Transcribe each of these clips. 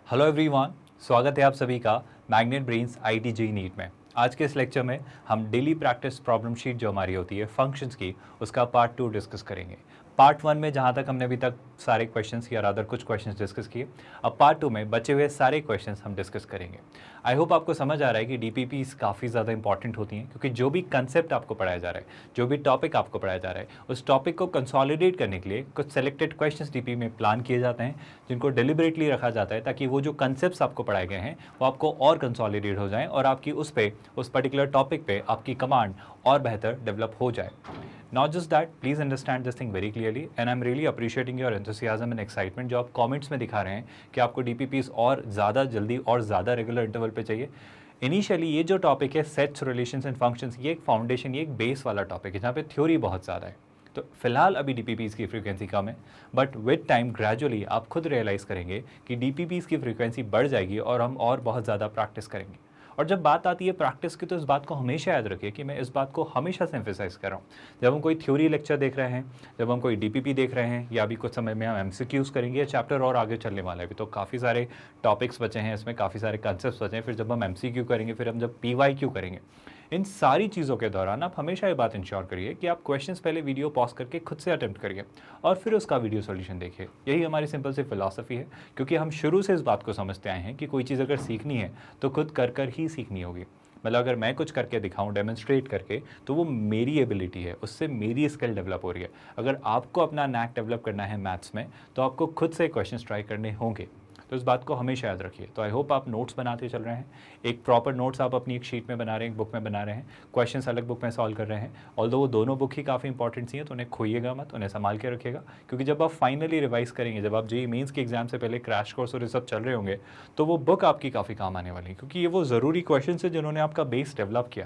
Hello everyone, स्वागत है आप सभी का Magnet Brains IIT JEE NEET में। आज के इस लेक्चर में हम डेली प्रैक्टिस प्रॉब्लम शीट जो हमारी होती है फंक्शंस की, उसका पार्ट 2 डिस्कस करेंगे। पार्ट 1 में जहाँ तक हमने अभी तक सारे क्वेश्चंस या रादर कुछ क्वेश्चंस डिस्कस किए, अब पार्ट 2 में बचे हुए सारे क्वेश्चंस हम डिस्कस करेंगे। आई होप आपको समझ आ रहा है कि डीपीपीज काफ़ी ज़्यादा इंपॉर्टेंट होती हैं, क्योंकि जो भी कंसेप्ट आपको पढ़ाया जा रहा है, जो भी टॉपिक आपको पढ़ाया जा रहा है, उस टॉपिक को कंसोलिडेट करने के लिए कुछ सेलेक्टेड क्वेश्चंस डीपी में प्लान किए जाते हैं, जिनको डेलिबरेटली रखा जाता है ताकि वो जो कंसेप्ट्स आपको पढ़ाए गए हैं वो आपको और कंसोलिडेट हो जाएं और आपकी उस पर्टिकुलर टॉपिक पे आपकी कमांड और बेहतर डेवलप हो जाए। Not just that, please understand this thing very clearly and I'm really appreciating your enthusiasm and excitement जो आप कमेंट्स में दिखा रहे हैं कि आपको डीपीपीज और ज़्यादा जल्दी और ज़्यादा रेगुलर इंटरवल पे चाहिए। इनिशियली ये जो टॉपिक है सेट्स, रिलेशंस एंड फंक्शंस, ये एक फाउंडेशन, ये एक बेस वाला टॉपिक है जहाँ पे थ्योरी बहुत ज़्यादा है। तो फिलहाल अभी डीपीपीज की फ्रीक्वेंसी कम है, बट विद टाइम ग्रेजुअली आप खुद रियलाइज़ करेंगे कि डीपीपीज की फ्रीक्वेंसी बढ़ जाएगी और हम और बहुत ज़्यादा प्रैक्टिस करेंगे। और जब बात आती है प्रैक्टिस की, तो इस बात को हमेशा याद रखिए कि मैं इस बात को हमेशा से एम्फेसाइज कर रहा हूँ। जब हम कोई थ्योरी लेक्चर देख रहे हैं, जब हम कोई डीपीपी देख रहे हैं, या अभी कुछ समय में हम एमसीक्यूज करेंगे, या चैप्टर और आगे चलने वाला है, अभी तो काफ़ी सारे टॉपिक्स बचे हैं, इसमें काफ़ी सारे कंसेप्ट बचे हैं। फिर जब हम एमसीक्यू करेंगे, फिर हम जब पीवाईक्यू करेंगे, इन सारी चीज़ों के दौरान आप हमेशा ये बात इंश्योर करिए कि आप क्वेश्चंस पहले वीडियो पॉज करके खुद से अटेम्प्ट करिए और फिर उसका वीडियो सॉल्यूशन देखिए। यही हमारी सिंपल सी फिलॉसफी है, क्योंकि हम शुरू से इस बात को समझते आए हैं कि कोई चीज़ अगर सीखनी है तो खुद कर कर ही सीखनी होगी। मतलब अगर मैं कुछ करके दिखाऊं, डेमोन्स्ट्रेट करके, तो वो मेरी एबिलिटी है, उससे मेरी स्किल डेवलप हो रही है। अगर आपको अपना नैक डेवलप करना है मैथ्स में, तो आपको खुद से क्वेश्चंस ट्राई करने होंगे। तो इस बात को हमेशा याद रखिए। तो आई होप आप नोट्स बनाते चल रहे हैं, एक प्रॉपर नोट्स आप अपनी एक शीट में बना रहे हैं, एक बुक में बना रहे हैं, क्वेश्चंस अलग बुक में सॉल्व कर रहे हैं। ऑल्दो वो दोनों बुक ही काफ़ी इंपॉर्टेंट सी हैं, तो उन्हें खोइएगा मत, उन्हें संभाल के रखिएगा, क्योंकि जब आप फाइनली रिवाइज करेंगे, जब आप जेईई मेंस के एग्जाम से पहले क्रैश कोर्स और ये सब चल रहे होंगे, तो वो बुक आपकी काफ़ी काम आने वाली है, क्योंकि ये वो ज़रूरी क्वेश्चन है जिन्होंने आपका बेस डेवलप किया।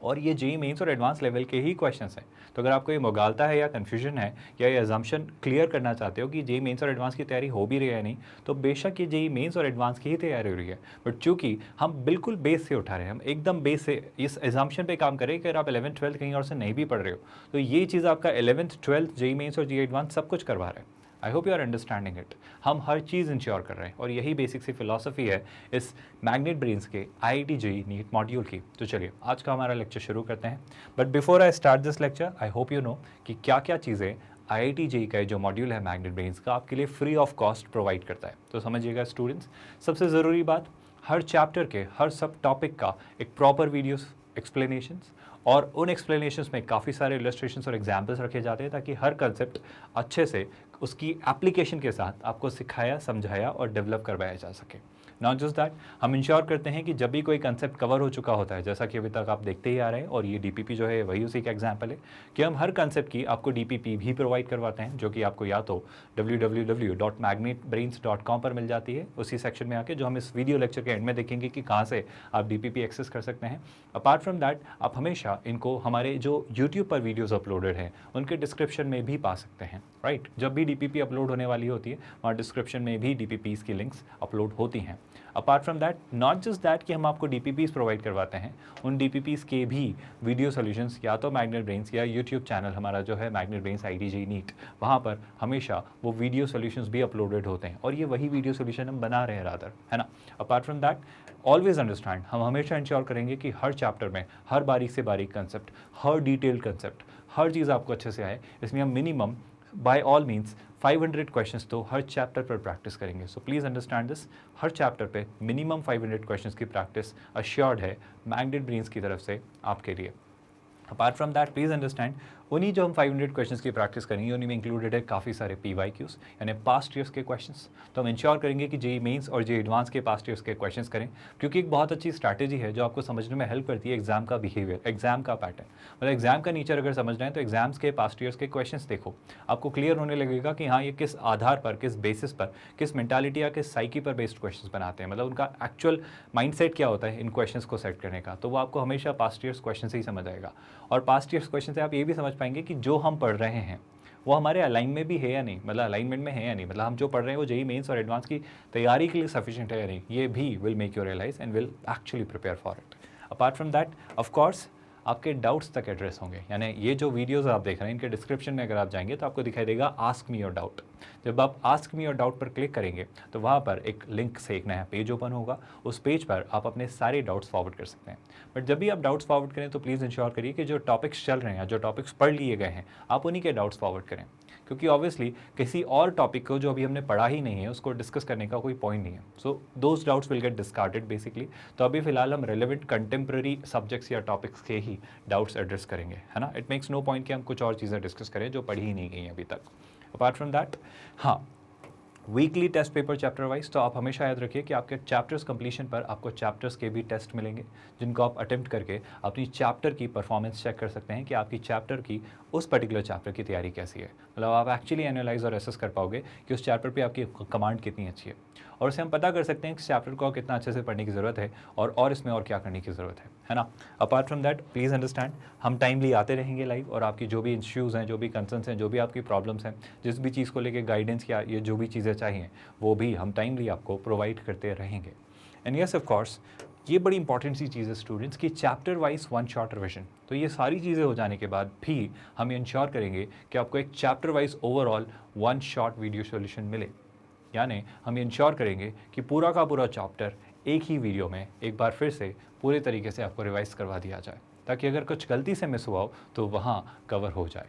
और ये जेईई मेंस और एडवांस लेवल के ही क्वेश्चंस हैं। तो अगर आपको ये मुगालता है या कन्फ्यूजन है, या ये अजम्पशन क्लियर करना चाहते हो कि जेईई मेंस और एडवांस की तैयारी हो भी रही है नहीं, तो बेशक ये जेईई मेंस और एडवांस की ही तैयारी हो रही है, बट चूंकि हम बिल्कुल बेस से उठा रहे हैं, हम एकदम बेस से इस एजम्पशन पे काम करें कि अगर आप 11th-12th कहीं और से नहीं भी पढ़ रहे हो, तो ये चीज़ आपका 11th-12th जेईई मेंस और जेईई एडवांस सब कुछ करवा रहा है। I hope you are understanding it. हम हर चीज़ इंश्योर कर रहे हैं, और यही बेसिक सी फिलॉसफी है इस मैग्नेट ब्रेन्स के आईआईटी जेईई नीट मॉड्यूल की। तो चलिए आज का हमारा लेक्चर शुरू करते हैं। But before I start this lecture, I hope you no कि क्या क्या चीज़ें आईआईटी जेईई का जो मॉड्यूल है मैग्नेट ब्रेन्स का आपके लिए फ्री ऑफ कॉस्ट प्रोवाइड करता है। तो समझिएगा स्टूडेंट्स, सबसे ज़रूरी बात, हर चैप्टर के हर सब टॉपिक का एक प्रॉपर वीडियो एक्सप्लेनेशंस, और उन एक्सप्लेनेशंस में काफ़ी सारे इलस्ट्रेशंस और एग्जाम्पल्स रखे जाते हैं, ताकि हर कंसेप्ट अच्छे से उसकी एप्लीकेशन के साथ आपको सिखाया, समझाया और डेवलप करवाया जा सके। नॉट जस्ट दैट, हम इंश्योर करते हैं कि जब भी कोई कंसेप्ट कवर हो चुका होता है, जैसा कि अभी तक आप देखते ही आ रहे हैं, और ये डीपीपी जो है वही उसी का एग्जाम्पल है, कि हम हर कंसेप्ट की आपको डीपीपी भी प्रोवाइड करवाते हैं, जो कि आपको या तो www.magnetbrains.com पर मिल जाती है, उसी सेक्शन में आके, जो हम इस वीडियो लेक्चर के एंड में देखेंगे कि कहाँ से आप डीपीपी एक्सेस कर सकते हैं। अपार्ट फ्रॉम दैट, आप हमेशा इनको हमारे जो यूट्यूब पर वीडियोज़ अपलोडेड हैं उनके डिस्क्रिप्शन में भी पा सकते हैं, राइट। जब भी डीपीपी अपलोड होने वाली होती है, वहाँ डिस्क्रिप्शन में भी डीपीपीज़ की लिंक्स अपलोड होती हैं। Apart from that, not just that कि हम आपको डीपीपीज़ प्रोवाइड करवाते हैं, उन डीपीपीज़ के भी वीडियो सॉल्यूशंस या तो मैग्नेट ब्रेन्स या यूट्यूब चैनल हमारा जो है Magnet Brains IIT JEE NEET, वहाँ पर हमेशा वो वीडियो सॉल्यूशंस भी अपलोडेड होते हैं, और ये वही वीडियो सॉल्यूशन हम बना रहे हैं रादर, है ना। Apart from that, always understand, हम हमेशा इंश्योर करेंगे कि हर चैप्टर में हर बारीक से बारीक कंसेप्ट, हर डिटेल्ड कंसेप्ट, हर चीज़ आपको अच्छे से आए, इसलिए हम minimum by all means 500 questions तो हर चैप्टर पर प्रैक्टिस करेंगे। सो प्लीज़ अंडरस्टैंड दिस, हर चैप्टर पे मिनिमम 500 क्वेश्चंस की प्रैक्टिस अश्योर्ड है मैग्नेट ब्रेन्स की तरफ से आपके लिए। Apart from that, please understand, उन्हीं जो हम 500 क्वेश्चंस की प्रैक्टिस करेंगे, उन्हीं में इंक्लूडेड है काफ़ी सारे पीवाईक्यूज़, यानी पास्ट ईयर्स के क्वेश्चंस। तो हम इंश्योर करेंगे कि जेईई मेंस और जेईई एडवांस के पास्ट ईयर्स के क्वेश्चंस करें, क्योंकि एक बहुत अच्छी स्ट्रैटेजी है जो आपको समझने में हेल्प करती है एग्जाम का बिहेवियर, एग्जाम का पैटर्न। मतलब एग्जाम का नेचर अगर समझना है, तो एग्जाम्स के पास्ट ईयर्स के क्वेश्चंस देखो, आपको क्लियर होने लगेगा कि हाँ, ये किस आधार पर, किस बेसिस पर, किस मेंटालिटी या किस साइकी पर बेस्ड क्वेश्चंस बनाते हैं, मतलब उनका एक्चुअल माइंडसेट क्या होता है इन क्वेश्चंस को सेट करने का। तो वो आपको हमेशा पास्ट ईयर्स क्वेश्चन से ही समझ आएगा, और पास्ट ईयर्स क्वेश्चन से आप ये भी समझ पाएंगे कि जो हम पढ़ रहे हैं वो हमारे अलाइन में भी है या नहीं, मतलब अलाइनमेंट में है या नहीं, मतलब हम जो पढ़ रहे हैं वो जेईई मेंस और एडवांस की तैयारी के लिए सफिशिएंट है या नहीं। ये भी will make you realize and will actually prepare for it. Apart from that, of course, आपके डाउट्स तक एड्रेस होंगे। यानी ये जो वीडियोज़ आप देख रहे हैं इनके डिस्क्रिप्शन में अगर आप जाएंगे तो आपको दिखाई देगा आस्क मी योर डाउट। जब आप आस्क मी योर डाउट पर क्लिक करेंगे तो वहाँ पर एक लिंक से एक नया पेज ओपन होगा, उस पेज पर आप अपने सारे डाउट्स फॉरवर्ड कर सकते हैं। बट जब भी आप डाउट्स फॉरवर्ड करें तो प्लीज़ इंश्योर करिए कि जो टॉपिक्स चल रहे हैं, जो टॉपिक्स पढ़ लिए गए हैं, आप उन्हीं के डाउट्स फॉरवर्ड करें, क्योंकि ऑब्वियसली किसी और टॉपिक को जो अभी हमने पढ़ा ही नहीं है उसको डिस्कस करने का कोई पॉइंट नहीं है। So those doubts will get discarded basically. तो अभी फिलहाल हम रेलेवेंट कंटेम्प्रेरी सब्जेक्ट्स या टॉपिक्स के ही डाउट्स एड्रेस करेंगे, है ना। इट मेक्स नो पॉइंट कि हम कुछ और चीज़ें डिस्कस करें जो पढ़ी ही नहीं गई अभी तक। अपार्ट फ्रॉम दैट, हाँ, weekly test paper chapter wise, तो आप हमेशा याद रखिए कि आपके चैप्टर्स कंप्लीशन पर आपको चैप्टर्स के भी टेस्ट मिलेंगे, जिनको आप अटेम्प्ट करके अपनी चैप्टर की परफॉर्मेंस चेक कर सकते हैं कि आपकी चैप्टर की उस पर्टिकुलर चैप्टर की तैयारी कैसी है। मतलब आप एक्चुअली एनालाइज और एसेस कर पाओगे कि उस चैप्टर पे आपकी कमांड कितनी अच्छी है, और उससे हम पता कर सकते हैं कि चैप्टर को कितना अच्छे से पढ़ने की ज़रूरत है और इसमें और क्या करने की ज़रूरत है ना। Apart from that, please understand, हम टाइमली आते रहेंगे लाइव, और आपकी जो भी इश्यूज़ हैं, जो भी कंसर्न्स हैं, जो भी आपकी प्रॉब्लम्स हैं, जिस भी चीज़ को लेकर गाइडेंस या ये जो भी चीज़ें चाहिए वो भी हम टाइमली आपको प्रोवाइड करते रहेंगे। एंड यस, ऑफ कोर्स, ये बड़ी इंपॉर्टेंट सी चीज़ है स्टूडेंट्स की chapter wise one shot revision. तो ये सारी चीज़ें हो जाने के बाद भी हम इंश्योर करेंगे कि आपको एक chapter wise overall one shot video solution मिले। यानी हम इंश्योर करेंगे कि पूरा का पूरा चैप्टर एक ही वीडियो में एक बार फिर से पूरे तरीके से आपको रिवाइज करवा दिया जाए, ताकि अगर कुछ गलती से मिस हुआ हो तो वहाँ कवर हो जाए।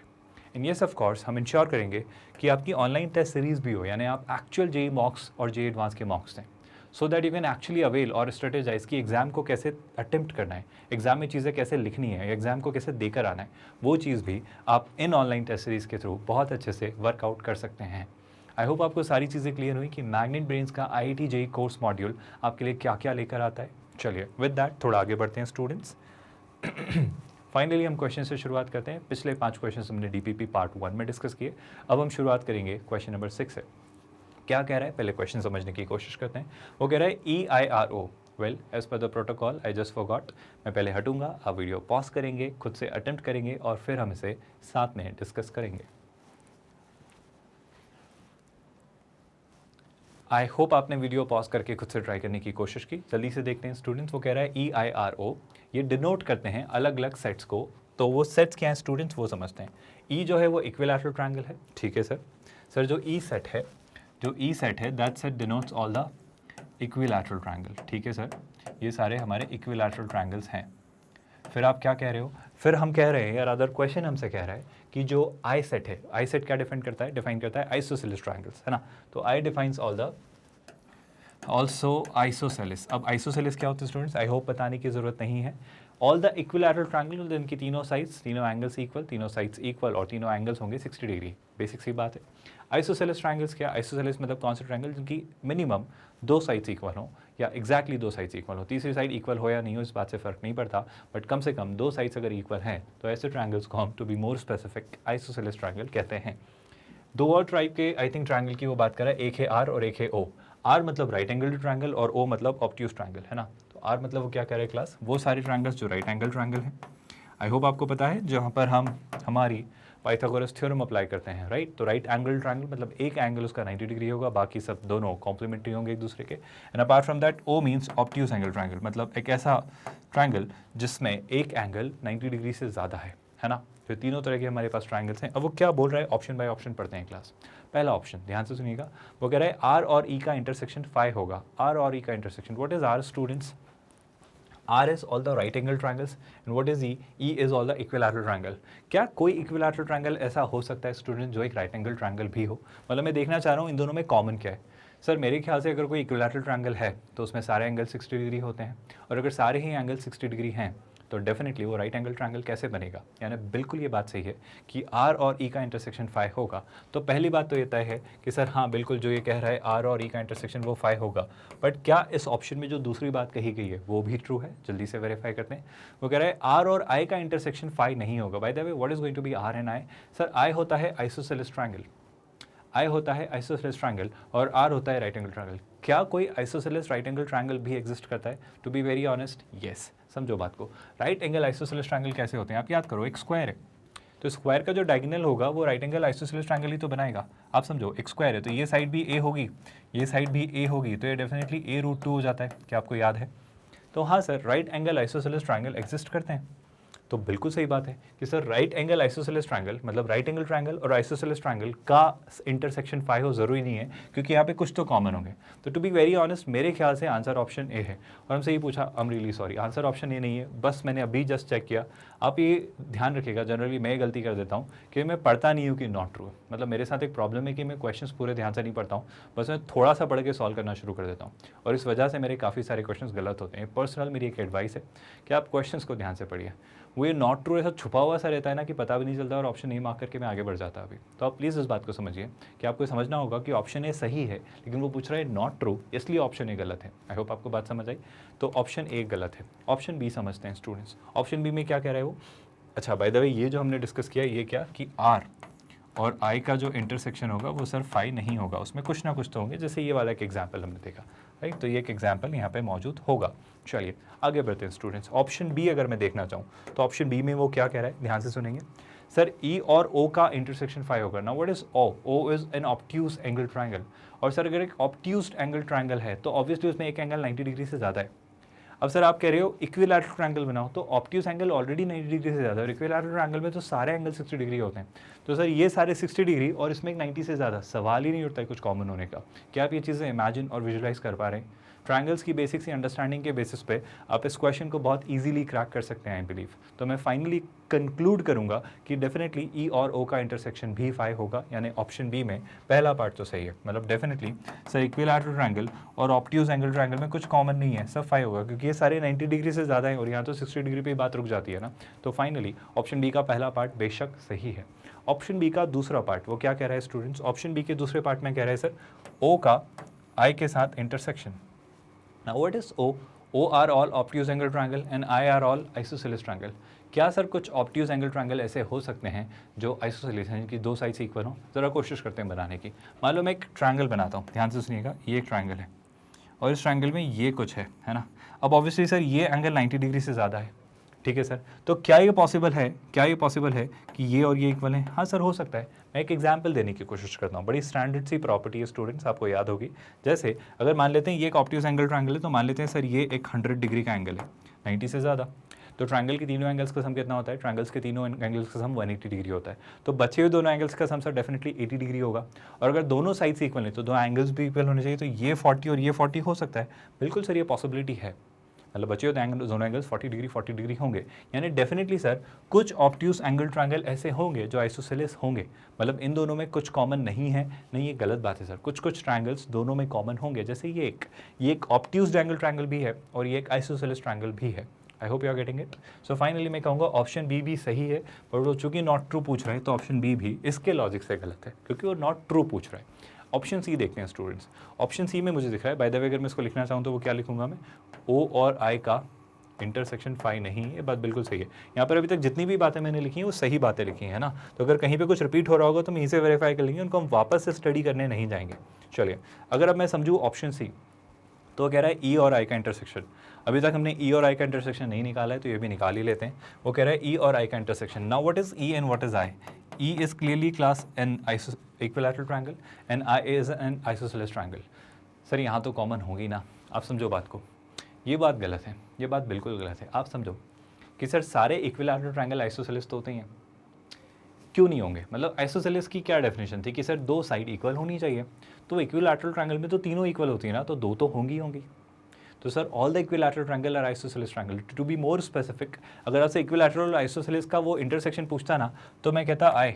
इन येस, ऑफ कोर्स, हम इंश्योर करेंगे कि आपकी ऑनलाइन टेस्ट सीरीज़ भी हो, यानी आप एक्चुअल जेईई मॉक्स और जेईई एडवांस के मॉक्स दें, so that you can actually avail और स्ट्रेटेजाइज कि एग्ज़ाम को कैसे अटेम्प्ट करना है, एग्ज़ाम में चीज़ें कैसे लिखनी है, एग्ज़ाम को कैसे देकर आना है, वो चीज़ भी आप इन ऑनलाइन टेस्ट सीरीज़ के थ्रू बहुत अच्छे से वर्कआउट कर सकते हैं। आई होप आपको सारी चीज़ें क्लियर हुई कि मैग्नेट ब्रेन्स का IIT जेईई कोर्स मॉड्यूल आपके लिए क्या क्या लेकर आता है। चलिए विद दैट थोड़ा आगे बढ़ते हैं स्टूडेंट्स। फाइनली हम क्वेश्चन से शुरुआत करते हैं। पिछले 5 क्वेश्चन हमने DPP पार्ट 1 में डिस्कस किए। अब हम शुरुआत करेंगे क्वेश्चन नंबर 6 से। क्या कह रहा है, पहले क्वेश्चन समझने की कोशिश करते हैं। वो कह रहा है EIRO, well as per the protocol I just forgot. मैं पहले हटूंगा, आप वीडियो पॉज करेंगे, खुद से अटेम्प्ट करेंगे और फिर हम इसे साथ में डिस्कस करेंगे। आई होप आपने वीडियो पॉज करके खुद से ट्राई करने की कोशिश की। जल्दी से देखते हैं स्टूडेंट्स। वो कह रहा है EIRO, ये डिनोट करते हैं अलग अलग सेट्स को। तो वो सेट्स क्या हैं स्टूडेंट्स, वो समझते हैं। E जो है वो इक्विलैटरल ट्रायंगल है, ठीक है सर। सर जो E सेट है, that set denotes all the equilateral triangle, ठीक है सर। ये सारे हमारे इक्विलैटरल ट्रायंगल्स हैं। फिर आप क्या कह रहे हो, फिर हम कह रहे हैं यार अदर क्वेश्चन हमसे कह रहा है कि जो I सेट है, I सेट क्या डिफाइन करता है आइसोसेलेस ट्रायंगल्स, है ना। तो I डिफाइंस ऑल्सो आइसोसेलेस। अब आइसोसेलेस क्या होता है स्टूडेंट्स, आई होप बताने की जरूरत नहीं है। ऑल द इक्विलैटरल ट्रायंगल, जिनकी तीनों साइड्स, तीनों एंगल्स इक्वल, तीनों साइड्स इक्वल और तीनों एंगल्स होंगे 60 डिग्री। बेसिक सी बात है। आइसोसेलेस ट्रायंगल्स क्या, आइसोसेलेस मतलब कौन सा ट्रायंगल जिनकी मिनिमम 2 साइड्स इक्वल हो या एग्जैक्टली 2 साइड्स इक्वल हो। तीसरी साइड इक्वल हो या नहीं हो इस बात से फ़र्क नहीं पड़ता, बट कम से कम 2 साइड्स अगर इक्वल हैं तो ऐसे ट्रायंगल्स को हम, to be more specific, isosceles triangle कहते हैं। 2 और टाइप के आई थिंक ट्रायंगल की वो बात कर रहा है, एक है R और एक है O। R मतलब राइट एंगल ट्रायंगल और O मतलब ऑब्ट्यूज ट्रायंगल, है ना। तो R मतलब वो क्या कह रहे हैं क्लास, वो सारे ट्रायंगल्स जो राइट एंगल ट्रायंगल हैं। आई होप आपको पता है, जहाँ पर हम हमारी पाइथागोरस थ्योरम अप्लाई करते हैं, राइट। तो राइट एंगल ट्रायंगल मतलब एक एंगल उसका 90 डिग्री होगा, बाकी सब दोनों कॉम्प्लीमेंट्री होंगे एक दूसरे के। And apart from that O means obtuse angle triangle, मतलब एक ऐसा ट्रायंगल जिसमें एक एंगल 90 डिग्री से ज़्यादा है ना। तो तीनों तरह के हमारे पास ट्रायंगल्स हैं। अब वो क्या बोल रहा है, ऑप्शन बाय ऑप्शन पढ़ते हैं क्लास। पहला ऑप्शन ध्यान से सुनिएगा, वो कह रहा है R और E का इंटरसेक्शन 5 होगा। R और E का intersection, what is R students, R is all the right angle triangles and what is E? E is all the equilateral triangle। क्या कोई इक्विलैटरल ट्रायंगल ऐसा हो सकता है स्टूडेंट जो एक राइट एंगल ट्रायंगल भी हो? मतलब मैं देखना चाह रहा हूँ इन दोनों में कॉमन क्या है। सर मेरे ख्याल से अगर कोई इक्विलैटरल ट्रायंगल है तो उसमें सारे एंगल 60 डिग्री होते हैं, और अगर सारे ही एंगल 60 डिग्री हैं तो डेफिनेटली वो राइट एंगल ट्रायंगल कैसे बनेगा। यानी बिल्कुल ये बात सही है कि R और E का इंटरसेक्शन 5 होगा। तो पहली बात तो ये तय है कि सर हाँ बिल्कुल जो ये कह रहा है R और E का इंटरसेक्शन वो 5 होगा, बट क्या इस ऑप्शन में जो दूसरी बात कही गई है वो भी ट्रू है? जल्दी से वेरीफाई करते हैं। वो कह रहा है R और I का इंटरसेक्शन 5 नहीं होगा। By the way what is going to be R and I? Sir I होता है आइसोसेलेस ट्रायंगल, I होता है आइसोसेलेस ट्रायंगल और R होता है राइट एंगल ट्रायंगल। क्या कोई आइसोसेलेस राइट एंगल ट्रायंगल भी एग्जिस्ट करता है? To be very honest yes. समझो बात को, राइट एंगल आइसोसेलेस ट्रायंगल कैसे होते हैं आप याद करो। एक स्क्वायर है तो स्क्वायर का जो डायगोनल होगा वो राइट एंगल आइसोसेलेस ट्रायंगल ही तो बनाएगा। आप समझो एक स्क्वायर है तो ये साइड भी A होगी, ये साइड भी A होगी, तो ये डेफिनेटली A√2 हो जाता है। क्या आपको याद है? तो हाँ sir, right angle isosceles triangle exist करते हैं। तो बिल्कुल सही बात है कि sir right angle isosceles triangle मतलब राइट एंगल ट्रायंगल और आइसोसेलेस ट्रायंगल का इंटरसेक्शन फाई हो ज़रूरी नहीं है, क्योंकि यहाँ पे कुछ तो कॉमन होंगे। तो टू बी वेरी ऑनेस्ट मेरे ख्याल से आंसर ऑप्शन ए है। और हमसे ये पूछा, I am really sorry, answer option A नहीं है, बस मैंने अभी जस्ट चेक किया। आप ये ध्यान रखिएगा, जनरली मैं गलती कर देता हूँ कि मैं पढ़ता नहीं हूँ कि नॉट ट्रू है। मतलब मेरे साथ एक प्रॉब्लम है कि मैं क्वेश्चंस पूरे ध्यान से नहीं पढ़ता हूँ, बस मैं थोड़ा सा पढ़ के सॉल्व करना शुरू कर देता हूँ, और इस वजह से मेरे काफ़ी सारे क्वेश्चंस गलत होते हैं। पर्सनल मेरी एक एडवाइस है कि आप क्वेश्चंस को ध्यान से पढ़िए। वो ये नॉट ट्रू ऐसा छुपा हुआ सा रहता है ना कि पता भी नहीं चलता और ऑप्शन नहीं मार्क करके मैं आगे बढ़ जाता अभी। तो आप प्लीज़ इस बात को समझिए कि आपको समझना होगा कि ऑप्शन ए सही है, लेकिन वो पूछ रहा है नॉट ट्रू, इसलिए ऑप्शन ए गलत है। आई होप आपको बात समझ आई। तो ऑप्शन ए गलत है। ऑप्शन बी समझते हैं स्टूडेंट्स। ऑप्शन बी में क्या कह रहा है वो? अच्छा, बाय द वे ये जो हमने डिस्कस किया ये क्या कि आर और आई का जो इंटरसेक्शन होगा वो सर फाई नहीं होगा, उसमें कुछ ना कुछ तो होंगे, जैसे ये वाला एक एग्जाम्पल हमने देखा, राइट। तो ये एक एग्जाम्पल यहाँ पे मौजूद होगा। चलिए आगे बढ़ते हैं स्टूडेंट्स। ऑप्शन बी अगर मैं देखना चाहूँ तो ऑप्शन बी में वो क्या कह रहा है, ध्यान से सुनेंगे। सर ई और ओ का इंटरसेक्शन फाई होगा। Now what is O? O is an obtuse angle triangle. और सर अगर एक ऑब्ट्यूज एंगल ट्रायंगल है तो ऑब्वियसली उसमें एक एंगल 90 डिग्री से ज़्यादा है। अब सर आप कह रहे हो इक्विलैटरल ट्रायंगल बनाओ, तो ऑब्ट्यूज एंगल ऑलरेडी 90 डिग्री से ज़्यादा है और इक्विलैटरल ट्रायंगल में तो सारे एंगल 60 डिग्री होते हैं। तो सर ये सारे 60 डिग्री और इसमें एक 90 से ज़्यादा, सवाल ही नहीं उठता है कुछ कॉमन होने का। क्या आप ये चीज़ें इमेजिन और विजुलाइज कर पा रहे हैं? ट्रायंगल्स की बेसिक सी अंडरस्टैंडिंग के बेसिस पे आप इस क्वेश्चन को बहुत इजीली क्रैक कर सकते हैं, आई बिलीव। तो मैं फाइनली कंक्लूड करूंगा कि डेफिनेटली ई और ओ का इंटरसेक्शन भी फाई होगा, यानी ऑप्शन बी में पहला पार्ट तो सही है। मतलब डेफिनेटली सर इक्विलैटरल ट्रायंगल और ऑब्ट्यूज एंगल ट्रायंगल में कुछ कॉमन नहीं है, सब फाई होगा, क्योंकि ये सारे 90 डिग्री से ज़्यादा है और यहाँ तो 60 डिग्री पे ही बात रुक जाती है ना। तो फाइनली ऑप्शन बी का पहला पार्ट बेशक सही है। ऑप्शन बी का दूसरा पार्ट वो क्या कह रहा है स्टूडेंट्स? ऑप्शन बी के दूसरे पार्ट में कह रहा है सर ओ का आई के साथ intersection. Now what is O? O are all obtuse angle triangle and I are all isosceles triangle. क्या सर कुछ ऑब्ट्यूज एंगल ट्रायंगल ऐसे हो सकते हैं जो आइसोसेलेस हैं, जिनकी दो साइड से इक्वल हो? ज़रा कोशिश करते हैं बनाने की। मान लो मैं एक ट्रायंगल बनाता हूँ, ध्यान से सुनिएगा। ये एक ट्रायंगल है और इस ट्रायंगल में ये कुछ है ना। अब ऑब्वियसली सर ये एंगल 90 डिग्री से ज़्यादा है, ठीक है सर। तो क्या ये पॉसिबल है, कि ये और ये इक्वल है? हाँ सर हो सकता है। मैं एक एग्जांपल देने की कोशिश करता हूँ, बड़ी स्टैंडर्ड सी प्रॉपर्टी है स्टूडेंट्स, आपको याद होगी। जैसे अगर मान लेते हैं ये एक ऑब्ट्यूज एंगल ट्रायंगल है, तो मान लेते हैं सर ये एक 100 डिग्री का एंगल है, 90 से ज़्यादा। तो ट्रायंगल के तीनों एंगल्स का सम कितना होता है? ट्रायंगल्स के तीनों एंगल्स का सम 180 डिग्री होता है। तो बचे हुए दोनों एंगल्स का सम सर डेफिनेटली 80 डिग्री होगा। और अगर दोनों साइड से इक्वल है तो दोनों एंगल्स भी इक्वल होने चाहिए। तो ये 40 और ये 40 हो सकता है। बिल्कुल सर ये पॉसिबिलिटी है। मतलब बचे हुए दोनों एंगल्स 40 डिग्री होंगे, यानी डेफिनेटली सर कुछ ऑब्ट्यूज एंगल ट्रायंगल ऐसे होंगे जो आइसोसेलेस होंगे। मतलब इन दोनों में कुछ कॉमन नहीं है। नहीं, ये गलत बात है सर। कुछ ट्रायंगल्स दोनों में कॉमन होंगे, जैसे ये एक ऑब्ट्यूज एंगल ट्रायंगल भी है और ये एक आइसोसेलेस ट्रायंगल भी है। I hope you are getting it. So finally मैं कहूँगा ऑप्शन बी भी सही है, पर वो चूंकि नॉट ट्रू पूछ रहा है तो ऑप्शन बी भी इसके लॉजिक से गलत है, क्योंकि वो नॉट ट्रू पूछ रहा है। ऑप्शन सी देखते हैं स्टूडेंट्स। ऑप्शन सी में मुझे दिख रहा है, बाय द वे अगर मैं इसको लिखना चाहूँ तो वो क्या लिखूंगा मैं? ओ और आई का इंटरसेक्शन फाई नहीं। ये बात बिल्कुल सही है। यहाँ पर अभी तक जितनी भी बातें मैंने लिखी हैं वो सही बातें लिखी हैं, है ना। तो अगर कहीं पे कुछ रिपीट हो रहा होगा तो हम इसे वेरीफाई कर लेंगे, उनको हम वापस से स्टडी करने नहीं जाएंगे। चलिए अगर अब मैं समझूँ ऑप्शन सी, तो वो कह रहा है ई और आई का इंटरसेक्शन। अभी तक हमने ई और आई का इंटरसेक्शन नहीं निकाला है, तो ये भी निकाल ही लेते हैं। वो कह रहा है ई और आई का intersection. Now what is E and what is I? E is clearly class an equilateral triangle and I is an isosceles triangle. Sir यहाँ तो कॉमन होगी ना, आप समझो बात को। ये बात गलत है, ये बात बिल्कुल गलत है। आप समझो कि सर सारे इक्विलैटरल ट्रायंगल आइसोसेलेस तो होते हैं, क्यों नहीं होंगे? मतलब आइसोसेलेस की क्या डेफिनेशन थी कि सर दो साइड इक्वल होनी चाहिए। तो इक्विलैटरल ट्रायंगल में तो तीनों इक्वल होती है ना, तो दो तो होंगी। तो sir all the equilateral triangle are isosceles triangle. To be more specific, अगर आपसे इक्विलैटरल और आइसोसेलेस का वो इंटरसेक्शन पूछता ना, तो मैं कहता आई,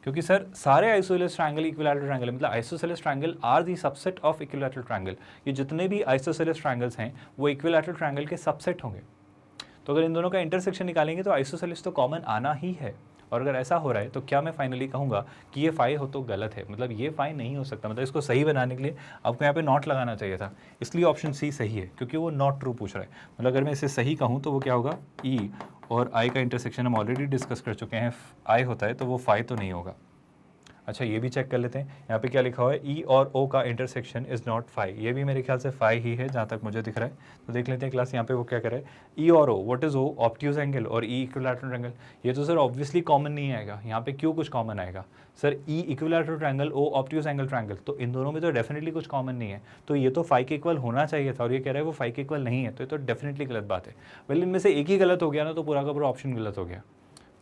क्योंकि सर सारे आइसोसेलेस ट्रायंगल इक्विलैटरल ट्रायंगल, मतलब isosceles triangle are the subset of equilateral triangle. ये जितने भी आइसोसेलेस ट्रायंगल्स हैं वो इक्विलैटरल ट्रायंगल के सबसेट होंगे। तो अगर इन दोनों का इंटरसेक्शन निकालेंगे तो आइसोसेलेस तो कॉमन आना ही है। और अगर ऐसा हो रहा है तो क्या मैं फाइनली कहूँगा कि ये फाई हो तो गलत है? मतलब ये फाई नहीं हो सकता। मतलब इसको सही बनाने के लिए आपको यहाँ पे नॉट लगाना चाहिए था। इसलिए ऑप्शन सी सही है, क्योंकि वो नॉट ट्रू पूछ रहा है। मतलब अगर मैं इसे सही कहूँ तो वो क्या होगा? ई और आई का इंटरसेक्शन हम ऑलरेडी डिस्कस कर चुके हैं, आई होता है तो वो फाई तो नहीं होगा। अच्छा ये भी चेक कर लेते हैं, यहाँ पे क्या लिखा हुआ है, ई और ओ का इंटरसेक्शन इज नॉट फाई, ये भी मेरे ख्याल से फाई ही है जहाँ तक मुझे दिख रहा है। तो देख लेते हैं क्लास यहाँ पे वो क्या कर रहा है, ई और O, what is O, obtuse angle, और ई इक्विलैटरल ट्रायंगल। ये तो सर ऑब्वियसली कॉमन नहीं आएगा, यहाँ पे क्यों कुछ कॉमन आएगा सर, ई इक्विलैटरल ट्रायंगल, ओ ऑब्ट्यूज एंगल ट्रायंगल, तो इन दोनों में तो डेफिनेटली कुछ कॉमन नहीं है, तो ये तो फाई के इक्वल होना चाहिए था, और ये कह रहा है वो फाई के इक्वल नहीं है, तो ये तो डेफिनेटली गलत बात है। वेल इनमें से एक ही गलत हो गया ना, तो पूरा का पूरा ऑप्शन गलत हो गया।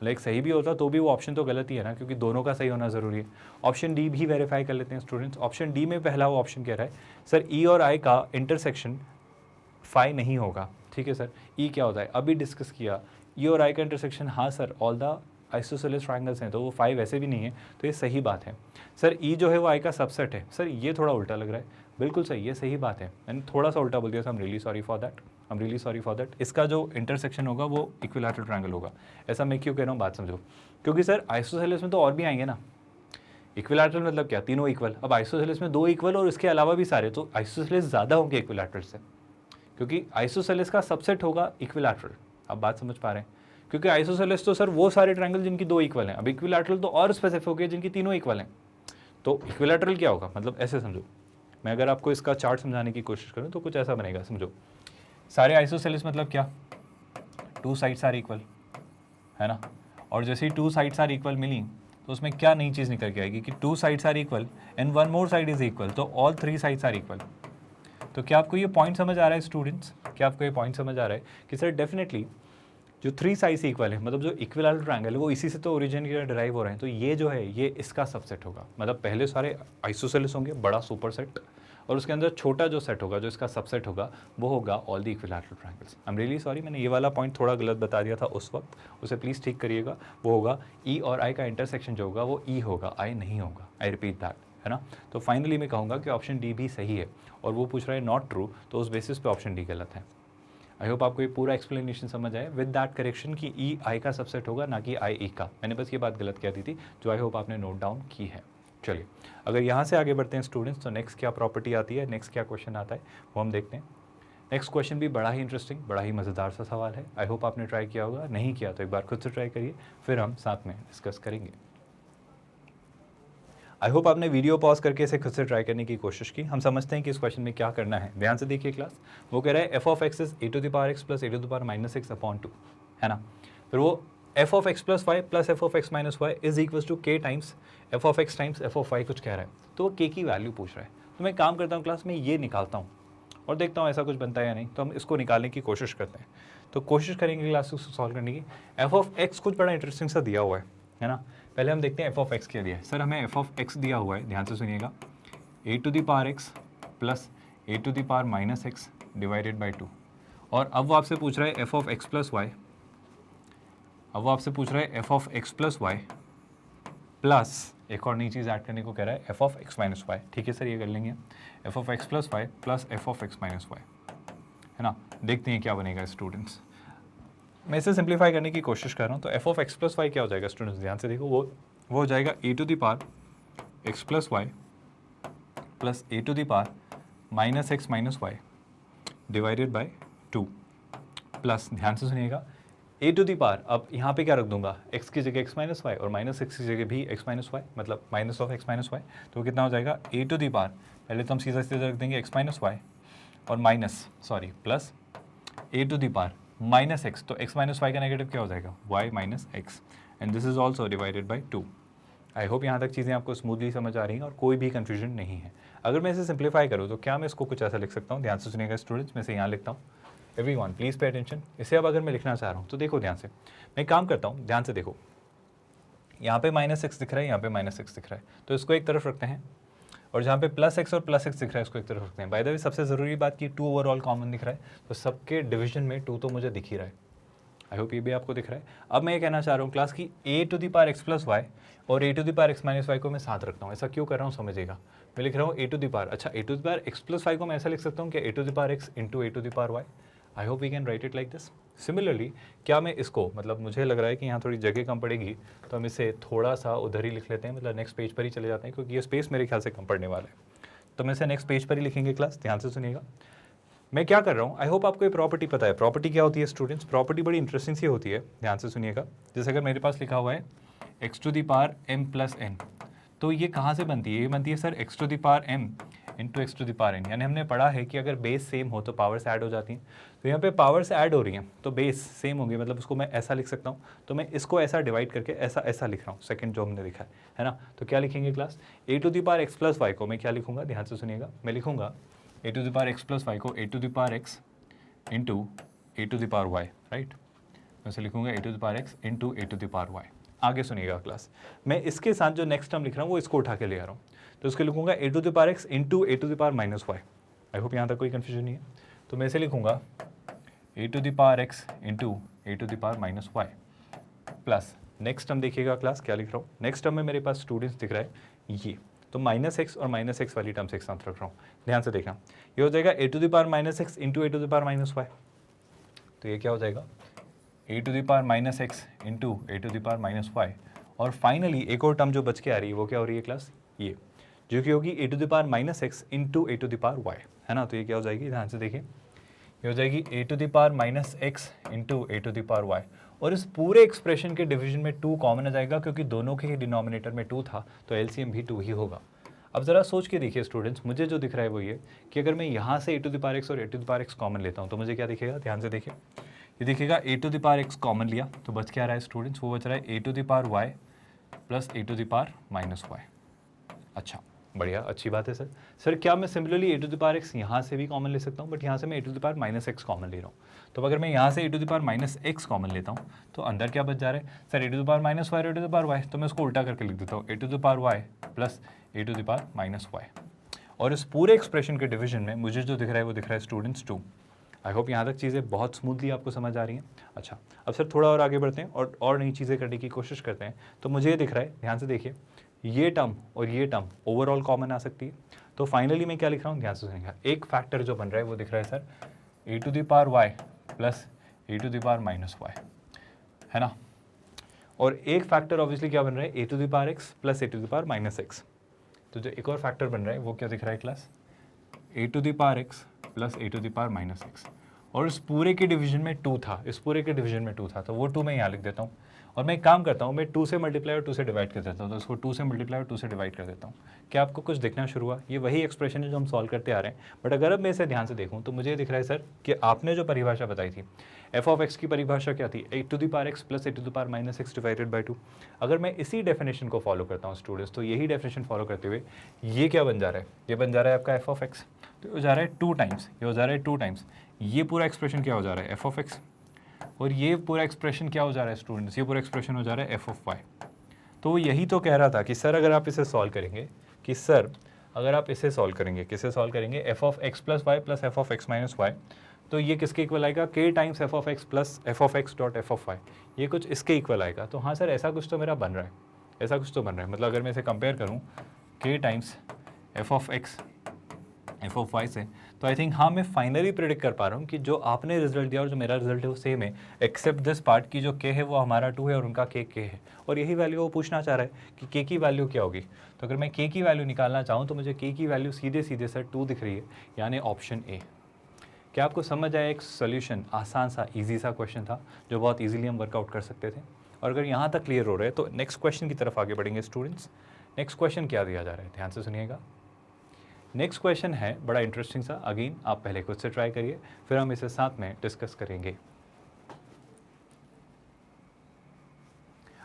लाइक सही भी होता तो भी वो ऑप्शन तो गलत ही है ना, क्योंकि दोनों का सही होना जरूरी है। ऑप्शन डी भी वेरीफाई कर लेते हैं स्टूडेंट्स। ऑप्शन डी में पहला वो ऑप्शन कह रहा है सर ई और आई का इंटरसेक्शन फाई नहीं होगा। ठीक है सर, ई क्या होता है अभी डिस्कस किया, ई और आई का इंटरसेक्शन, हाँ sir all the isosceles triangles हैं, तो वो फाई वैसे भी नहीं है, तो ये सही बात है। सर ई जो है वो आई का सबसेट है, सर ये थोड़ा उल्टा लग रहा है, बिल्कुल सही, ये सही बात है, मैंने थोड़ा सा उल्टा बोल दिया, I am really sorry for that, I am really sorry for that. इसका जो इंटरसेक्शन होगा वो इक्विलैटरल ट्रायंगल होगा। ऐसा मैं क्यों कह रहा हूँ, बात समझो, क्योंकि सर आइसोसेलेस में तो और भी आएंगे ना, इक्विलैटरल मतलब क्या, तीनों इक्वल, अब आइसोसेलेस में 2 इक्वल और इसके अलावा भी सारे, तो आइसोसेलेस ज़्यादा होंगे इक्विलैटरल से, क्योंकि आइसोसेलेस का सबसेट होगा इक्विलैटरल। अब बात समझ पा रहे हैं, क्योंकि आइसोसेलेस तो सर वो सारे ट्रायंगल जिनकी 2 इक्वल हैं, अब इक्विलैटरल तो और स्पेसिफिक हो गए जिनकी तीनों इक्वल हैं। तो इक्विलैटरल क्या होगा, मतलब ऐसे समझो, मैं अगर आपको इसका चार्ट समझाने की कोशिश करूँ तो कुछ ऐसा बनेगा, समझो सारे आइसोसेलेस मतलब क्या, 2 साइड्स आर इक्वल, है ना, और जैसे ही 2 साइड्स आर इक्वल मिली तो उसमें क्या नई चीज़ निकल के आएगी कि 2 sides are equal and 1 more side is equal, तो ऑल 3 साइड्स आर इक्वल। तो क्या आपको ये पॉइंट समझ आ रहा है स्टूडेंट्स, क्या आपको ये पॉइंट समझ आ रहा है कि सर डेफिनेटली जो 3 साइड्स इक्वल है, मतलब जो इक्विलैटरल ट्रायंगल है वो इसी से तो ओरिजिन के डिराइव हो रहे हैं, तो ये जो है ये इसका सबसेट होगा, मतलब पहले सारे आइसोसेलेस होंगे बड़ा सुपर सेट, और उसके अंदर छोटा जो सेट होगा जो इसका सबसेट होगा वो होगा all the equilateral triangles. I am really sorry, मैंने ये वाला पॉइंट थोड़ा गलत बता दिया था उस वक्त, उसे प्लीज़ ठीक करिएगा। वो होगा ई और आई का इंटरसेक्शन जो होगा वो ई होगा, आई नहीं होगा, आई रिपीट दैट, है ना। तो फाइनली मैं कहूँगा कि ऑप्शन डी भी सही है, और वो पूछ रहा है नॉट ट्रू, तो उस बेसिस पे ऑप्शन डी गलत है। आई होप आपको ये पूरा एक्सप्लेनेशन समझ आए विद दैट करेक्शन कि ई आई का सबसेट होगा ना कि आई ई का, मैंने बस ये बात गलत कह दी थी जो आई होप आपने नोट डाउन की है। चलिए अगर यहाँ से आगे बढ़ते हैं स्टूडेंट्स, तो नेक्स्ट क्या प्रॉपर्टी आती है, नेक्स्ट क्या क्वेश्चन आता है वो हम देखते हैं। नेक्स्ट क्वेश्चन भी बड़ा ही इंटरेस्टिंग, बड़ा ही मज़ेदार सा सवाल है। आई होप आपने ट्राई किया होगा, नहीं किया तो एक बार खुद से ट्राई करिए, फिर हम साथ में डिस्कस करेंगे। आई होप आपने वीडियो पॉज करके इसे खुद से ट्राई करने की कोशिश की। हम समझते हैं कि इस क्वेश्चन में क्या करना है, ध्यान से देखिए क्लास। वो कह रहा है f of x is a to the power x plus a to the power minus x upon 2, है ना। फिर वो f of x plus y plus f of x minus y is equal to k times f of x times f of y कुछ कह रहा है, तो वो के की वैल्यू पूछ रहा है। तो मैं काम करता हूँ क्लास में, ये निकालता हूँ और देखता हूँ ऐसा कुछ बनता है या नहीं, तो हम इसको निकालने की कोशिश करते हैं। तो कोशिश करेंगे क्लास को सॉल्व करने की। एफ ऑफ एक्स कुछ बड़ा इंटरेस्टिंग सा दिया हुआ है ना। पहले हम देखते हैं एफ ऑफ एक्स क्या दिया है। सर हमें एफ ऑफ एक्स दिया हुआ है, ध्यान से सुनिएगा, a to the power x plus a to the power minus x divided by 2, और अब वो आपसे पूछ रहा है f of x plus y, अब वो आपसे पूछ रहा है f of x plus y plus एक और नई चीज़ ऐड करने को कह रहा है f of x minus y. ठीक है सर, ये कर लेंगे, f of x plus y plus f of x minus y, है ना। देखते हैं क्या बनेगा स्टूडेंट्स। मैं इसे सिंप्लीफाई करने की कोशिश कर रहा हूँ। तो f of x plus y क्या हो जाएगा स्टूडेंट्स, ध्यान से देखो, वो हो जाएगा a to the power x plus y plus a to the power minus x minus y divided by 2 plus, ध्यान से सुनिएगा, ए टू द पावर, अब यहाँ पे क्या रख दूंगा, एक्स की जगह एक्स माइनस वाई और माइनस एक्स की जगह भी एक्स माइनस वाई, मतलब minus of x minus y, तो कितना हो जाएगा ए टू द पावर, पहले तो हम सीधा सीधा रख देंगे एक्स माइनस वाई और minus sorry plus a to the power minus x, तो एक्स माइनस वाई का नेगेटिव क्या हो जाएगा, y minus x, and this is also divided by 2। I hope यहाँ तक चीज़ें आपको स्मूथली समझ आ रही हैं और कोई भी कन्फ्यूजन नहीं है। अगर मैं इसे सिंप्लीफाई करूँ तो क्या मैं इसको कुछ ऐसा लिख सकता हूँ, ध्यान से सुनिएगा स्टूडेंट्स, मैं इसे यहाँ लिखता हूँ, एवरीवन प्लीज़ पे अटेंशन। इसे अब अगर मैं लिखना चाह रहा हूँ तो देखो ध्यान से, मैं काम करता हूँ, ध्यान से देखो, यहाँ पे माइनस एक्स दिख रहा है, यहाँ पे माइनस एक्स दिख रहा है, तो इसको एक तरफ रखते हैं, और जहाँ पे प्लस एक्स और प्लस एक्स दिख रहा है इसको एक तरफ रखते हैं। बाय द वे सबसे ज़रूरी बात कि 2 ओवरऑल कॉमन दिख रहा है, तो सबके डिवीजन में 2 तो मुझे दिख ही रहा है। आई होप ये भी आपको दिख रहा है। अब मैं ये कहना चाह रहा हूँ क्लास की a to the power x plus y और a to the power x minus y को मैं साथ रखता हूँ। ऐसा क्यों कर रहा हूँ समझिएगा, मैं लिख रहा हूँ ए टू द पावर, अच्छा a to the power x plus y को मैं ऐसा लिख सकता हूँ कि a to the power x into a to the power y. I hope we can write it like this. Similarly क्या मैं इसको, मतलब मुझे लग रहा है कि यहाँ थोड़ी जगह कम पड़ेगी, तो हम इसे थोड़ा सा उधर ही लिख लेते हैं, मतलब नेक्स्ट पेज पर ही चले जाते हैं, क्योंकि ये स्पेस मेरे ख्याल से कम पड़ने वाला है। तो मैं इसे नेक्स्ट पेज पर ही लिखेंगे क्लास, ध्यान से सुनिएगा। मैं क्या कर रहा हूँ, आई होप आपको ये प्रॉपर्टी पता है। प्रॉपर्टी क्या होती है स्टूडेंट्स, प्रॉपर्टी बड़ी इंटरेस्टिंग सी होती है, ध्यान से सुनिएगा। जैसे अगर मेरे पास लिखा हुआ है x to the power m plus n, तो ये कहाँ से बनती है? ये बनती है sir x to the power m into x to the power n। यानी हमने पढ़ा है कि अगर बेस सेम हो तो पावर्स ऐड हो जाती हैं। तो यहाँ पे पावर्स ऐड हो रही हैं तो बेस सेम होंगे, मतलब उसको मैं ऐसा लिख सकता हूँ। तो मैं इसको ऐसा डिवाइड करके ऐसा ऐसा लिख रहा हूँ, सेकंड जो हमने लिखा है ना। तो क्या लिखेंगे class? A to the power x plus y को मैं क्या लिखूंगा, ध्यान से सुनिएगा, मैं लिखूंगा a to the power x plus y को a to the power x into a to the power y, right. मैं लिखूंगा a to the power x into a to the power y. आगे सुनिएगा क्लास, मैं इसके साथ जो next term लिख रहा हूँ वो इसको उठा के ले आ रहा हूँ। तो उसके लिखूंगा a to the power x into a to the power minus y. I hope यहाँ तक कोई कन्फ्यूजन नहीं है। तो मैं इसे लिखूंगा a to the power x into a to the power minus y plus next term देखिएगा क्लास क्या लिख रहा हूँ। नेक्स्ट टर्म में मेरे पास स्टूडेंट्स दिख रहा है ये, तो माइनस एक्स और माइनस एक्स वाली टर्म्स एक साथ रख रहा हूँ। ध्यान से देखना, ये हो जाएगा a to the power minus x into a to the power minus y. तो ये क्या हो जाएगा? A to the power minus x into a to the power minus y. और फाइनली एक और टर्म जो बच के आ रही है वो क्या हो रही है क्लास? ये, जो कि होगी a to the power minus x into a to the power y, है ना। तो ये क्या हो जाएगी? ध्यान से देखिए, ये हो जाएगी a to the power minus x into a to the power y. और इस पूरे एक्सप्रेशन के डिवीजन में 2 कॉमन आ जाएगा, क्योंकि दोनों के ही डिनोमिनेटर में 2 था, तो एलसीएम भी 2 ही होगा। अब ज़रा सोच के देखिए स्टूडेंट्स, मुझे जो दिख रहा है वो ये कि अगर मैं यहाँ से a to the power x और a to the power x common लेता हूँ तो मुझे क्या दिखेगा? ध्यान से देखिए, ये देखिएगा a to the power x common लिया तो बच क्या रहा है स्टूडेंट्स? वो बच रहा है a to the power y plus a to the power minus y. अच्छा, बढ़िया, अच्छी बात है सर। सर क्या मैं similarly a to the power x यहाँ से भी कॉमन ले सकता हूँ? बट यहाँ से मैं a to the power minus x common ले रहा हूँ। तो अगर मैं यहाँ से a to the power minus x common लेता हूँ तो अंदर क्या बच जा रहा है sir? A to the power minus y, a to the power y. तो मैं उसको उल्टा करके लिख देता हूँ, a to the power y plus a to the power minus y. और इस पूरे एक्सप्रेशन के डिवीजन में मुझे जो दिख रहा है वो दिख रहा है स्टूडेंट्स 2। आई होप यहाँ तक चीज़ें बहुत स्मूथली आपको समझ आ रही हैं। अच्छा, अब सर थोड़ा और आगे बढ़ते हैं और नई चीज़ें करने की कोशिश करते हैं। तो मुझे ये दिख रहा है, ध्यान से देखिए, ये टर्म और ये टर्म ओवरऑल कॉमन आ सकती है। तो फाइनली मैं क्या लिख रहा हूँ? ध्यान से सुनिएगा, एक फैक्टर जो बन रहा है वो दिख रहा है sir a to the power y plus a to the power minus y, है ना। और एक फैक्टर ऑब्वियसली क्या बन रहा है? A to the power x plus a to the power minus x. तो जो एक और फैक्टर बन रहा है वो क्या दिख रहा है class? A to the power x plus a to the power minus x. और इस पूरे के डिवीजन में 2 था, इस पूरे के डिवीजन में 2 था, तो वो 2 मैं यहाँ लिख देता हूँ। और मैं एक काम करता हूँ, मैं 2 से मल्टीप्लाई और 2 से डिवाइड कर देता हूँ। तो इसको 2 से मल्टीप्लाई और 2 से डिवाइड कर देता हूँ। क्या आपको कुछ दिखना शुरू हुआ? ये वही एक्सप्रेशन है जो हम सॉल्व करते आ रहे हैं। बट अगर अब मैं इसे ध्यान से देखूँ तो मुझे दिख रहा है सर कि आपने जो परिभाषा बताई थी एफ ऑफ एक्स की परिभाषा क्या थी? A to the power x plus a to the power minus x divided by 2। अगर मैं इसी डेफिनेशन को फॉलो करता हूँ स्टूडेंट्स, तो यही डेफिनेशन फॉलो करते हुए ये क्या बन जा रहा है? ये बन जा रहा है आपका एफ ऑफ एक्स। तो हो जा रहा है 2 टाइम्स, ये हो जा रहा है 2 टाइम्स। ये पूरा एक्सप्रेशन क्या हो जा रहा है? F of x. और ये पूरा एक्सप्रेशन क्या हो जा रहा है स्टूडेंट्स? ये पूरा एक्सप्रेशन हो जा रहा है एफ ऑफ वाई। तो वो यही तो कह रहा था कि सर अगर आप इसे सॉल्व करेंगे, कि सर अगर आप इसे सॉल्व करेंगे, किसे सॉल्व करेंगे? F of x plus y plus f of x minus y. तो ये किसके इक्वल आएगा? K times f of x plus f of x dot f of y. ये कुछ इसके इक्वल आएगा। तो हाँ सर, ऐसा कुछ तो मेरा बन रहा है, ऐसा कुछ तो बन रहा है। मतलब अगर मैं इसे कंपेयर करूँ k times f of x f of y से, तो आई थिंक हाँ मैं फाइनली प्रेडिक्ट कर पा रहा हूँ कि जो आपने रिजल्ट दिया और जो मेरा रिजल्ट है वो सेम है, एक्सेप्ट दिस पार्ट की जो के है वो हमारा 2 है और उनका के है। और यही वैल्यू वो पूछना चाह रहा है कि के की वैल्यू क्या होगी। तो अगर मैं के की वैल्यू निकालना चाहूँ तो मुझे के की वैल्यू सीधे सीधे सर 2 दिख रही है, यानी ऑप्शन ए। क्या आपको समझ आया? एक सोल्यूशन, आसान सा ईजी सा क्वेश्चन था जो बहुत ईजिली हम वर्कआउट कर सकते थे। और अगर यहाँ तक क्लियर हो रहा है तो नेक्स्ट क्वेश्चन की तरफ आगे बढ़ेंगे स्टूडेंट्स। नेक्स्ट क्वेश्चन क्या दिया जा रहा है? ध्यान से सुनिएगा। नेक्स्ट क्वेश्चन है बड़ा इंटरेस्टिंग सा। अगेन आप पहले खुद से ट्राई करिए, फिर हम इसे साथ में डिस्कस करेंगे।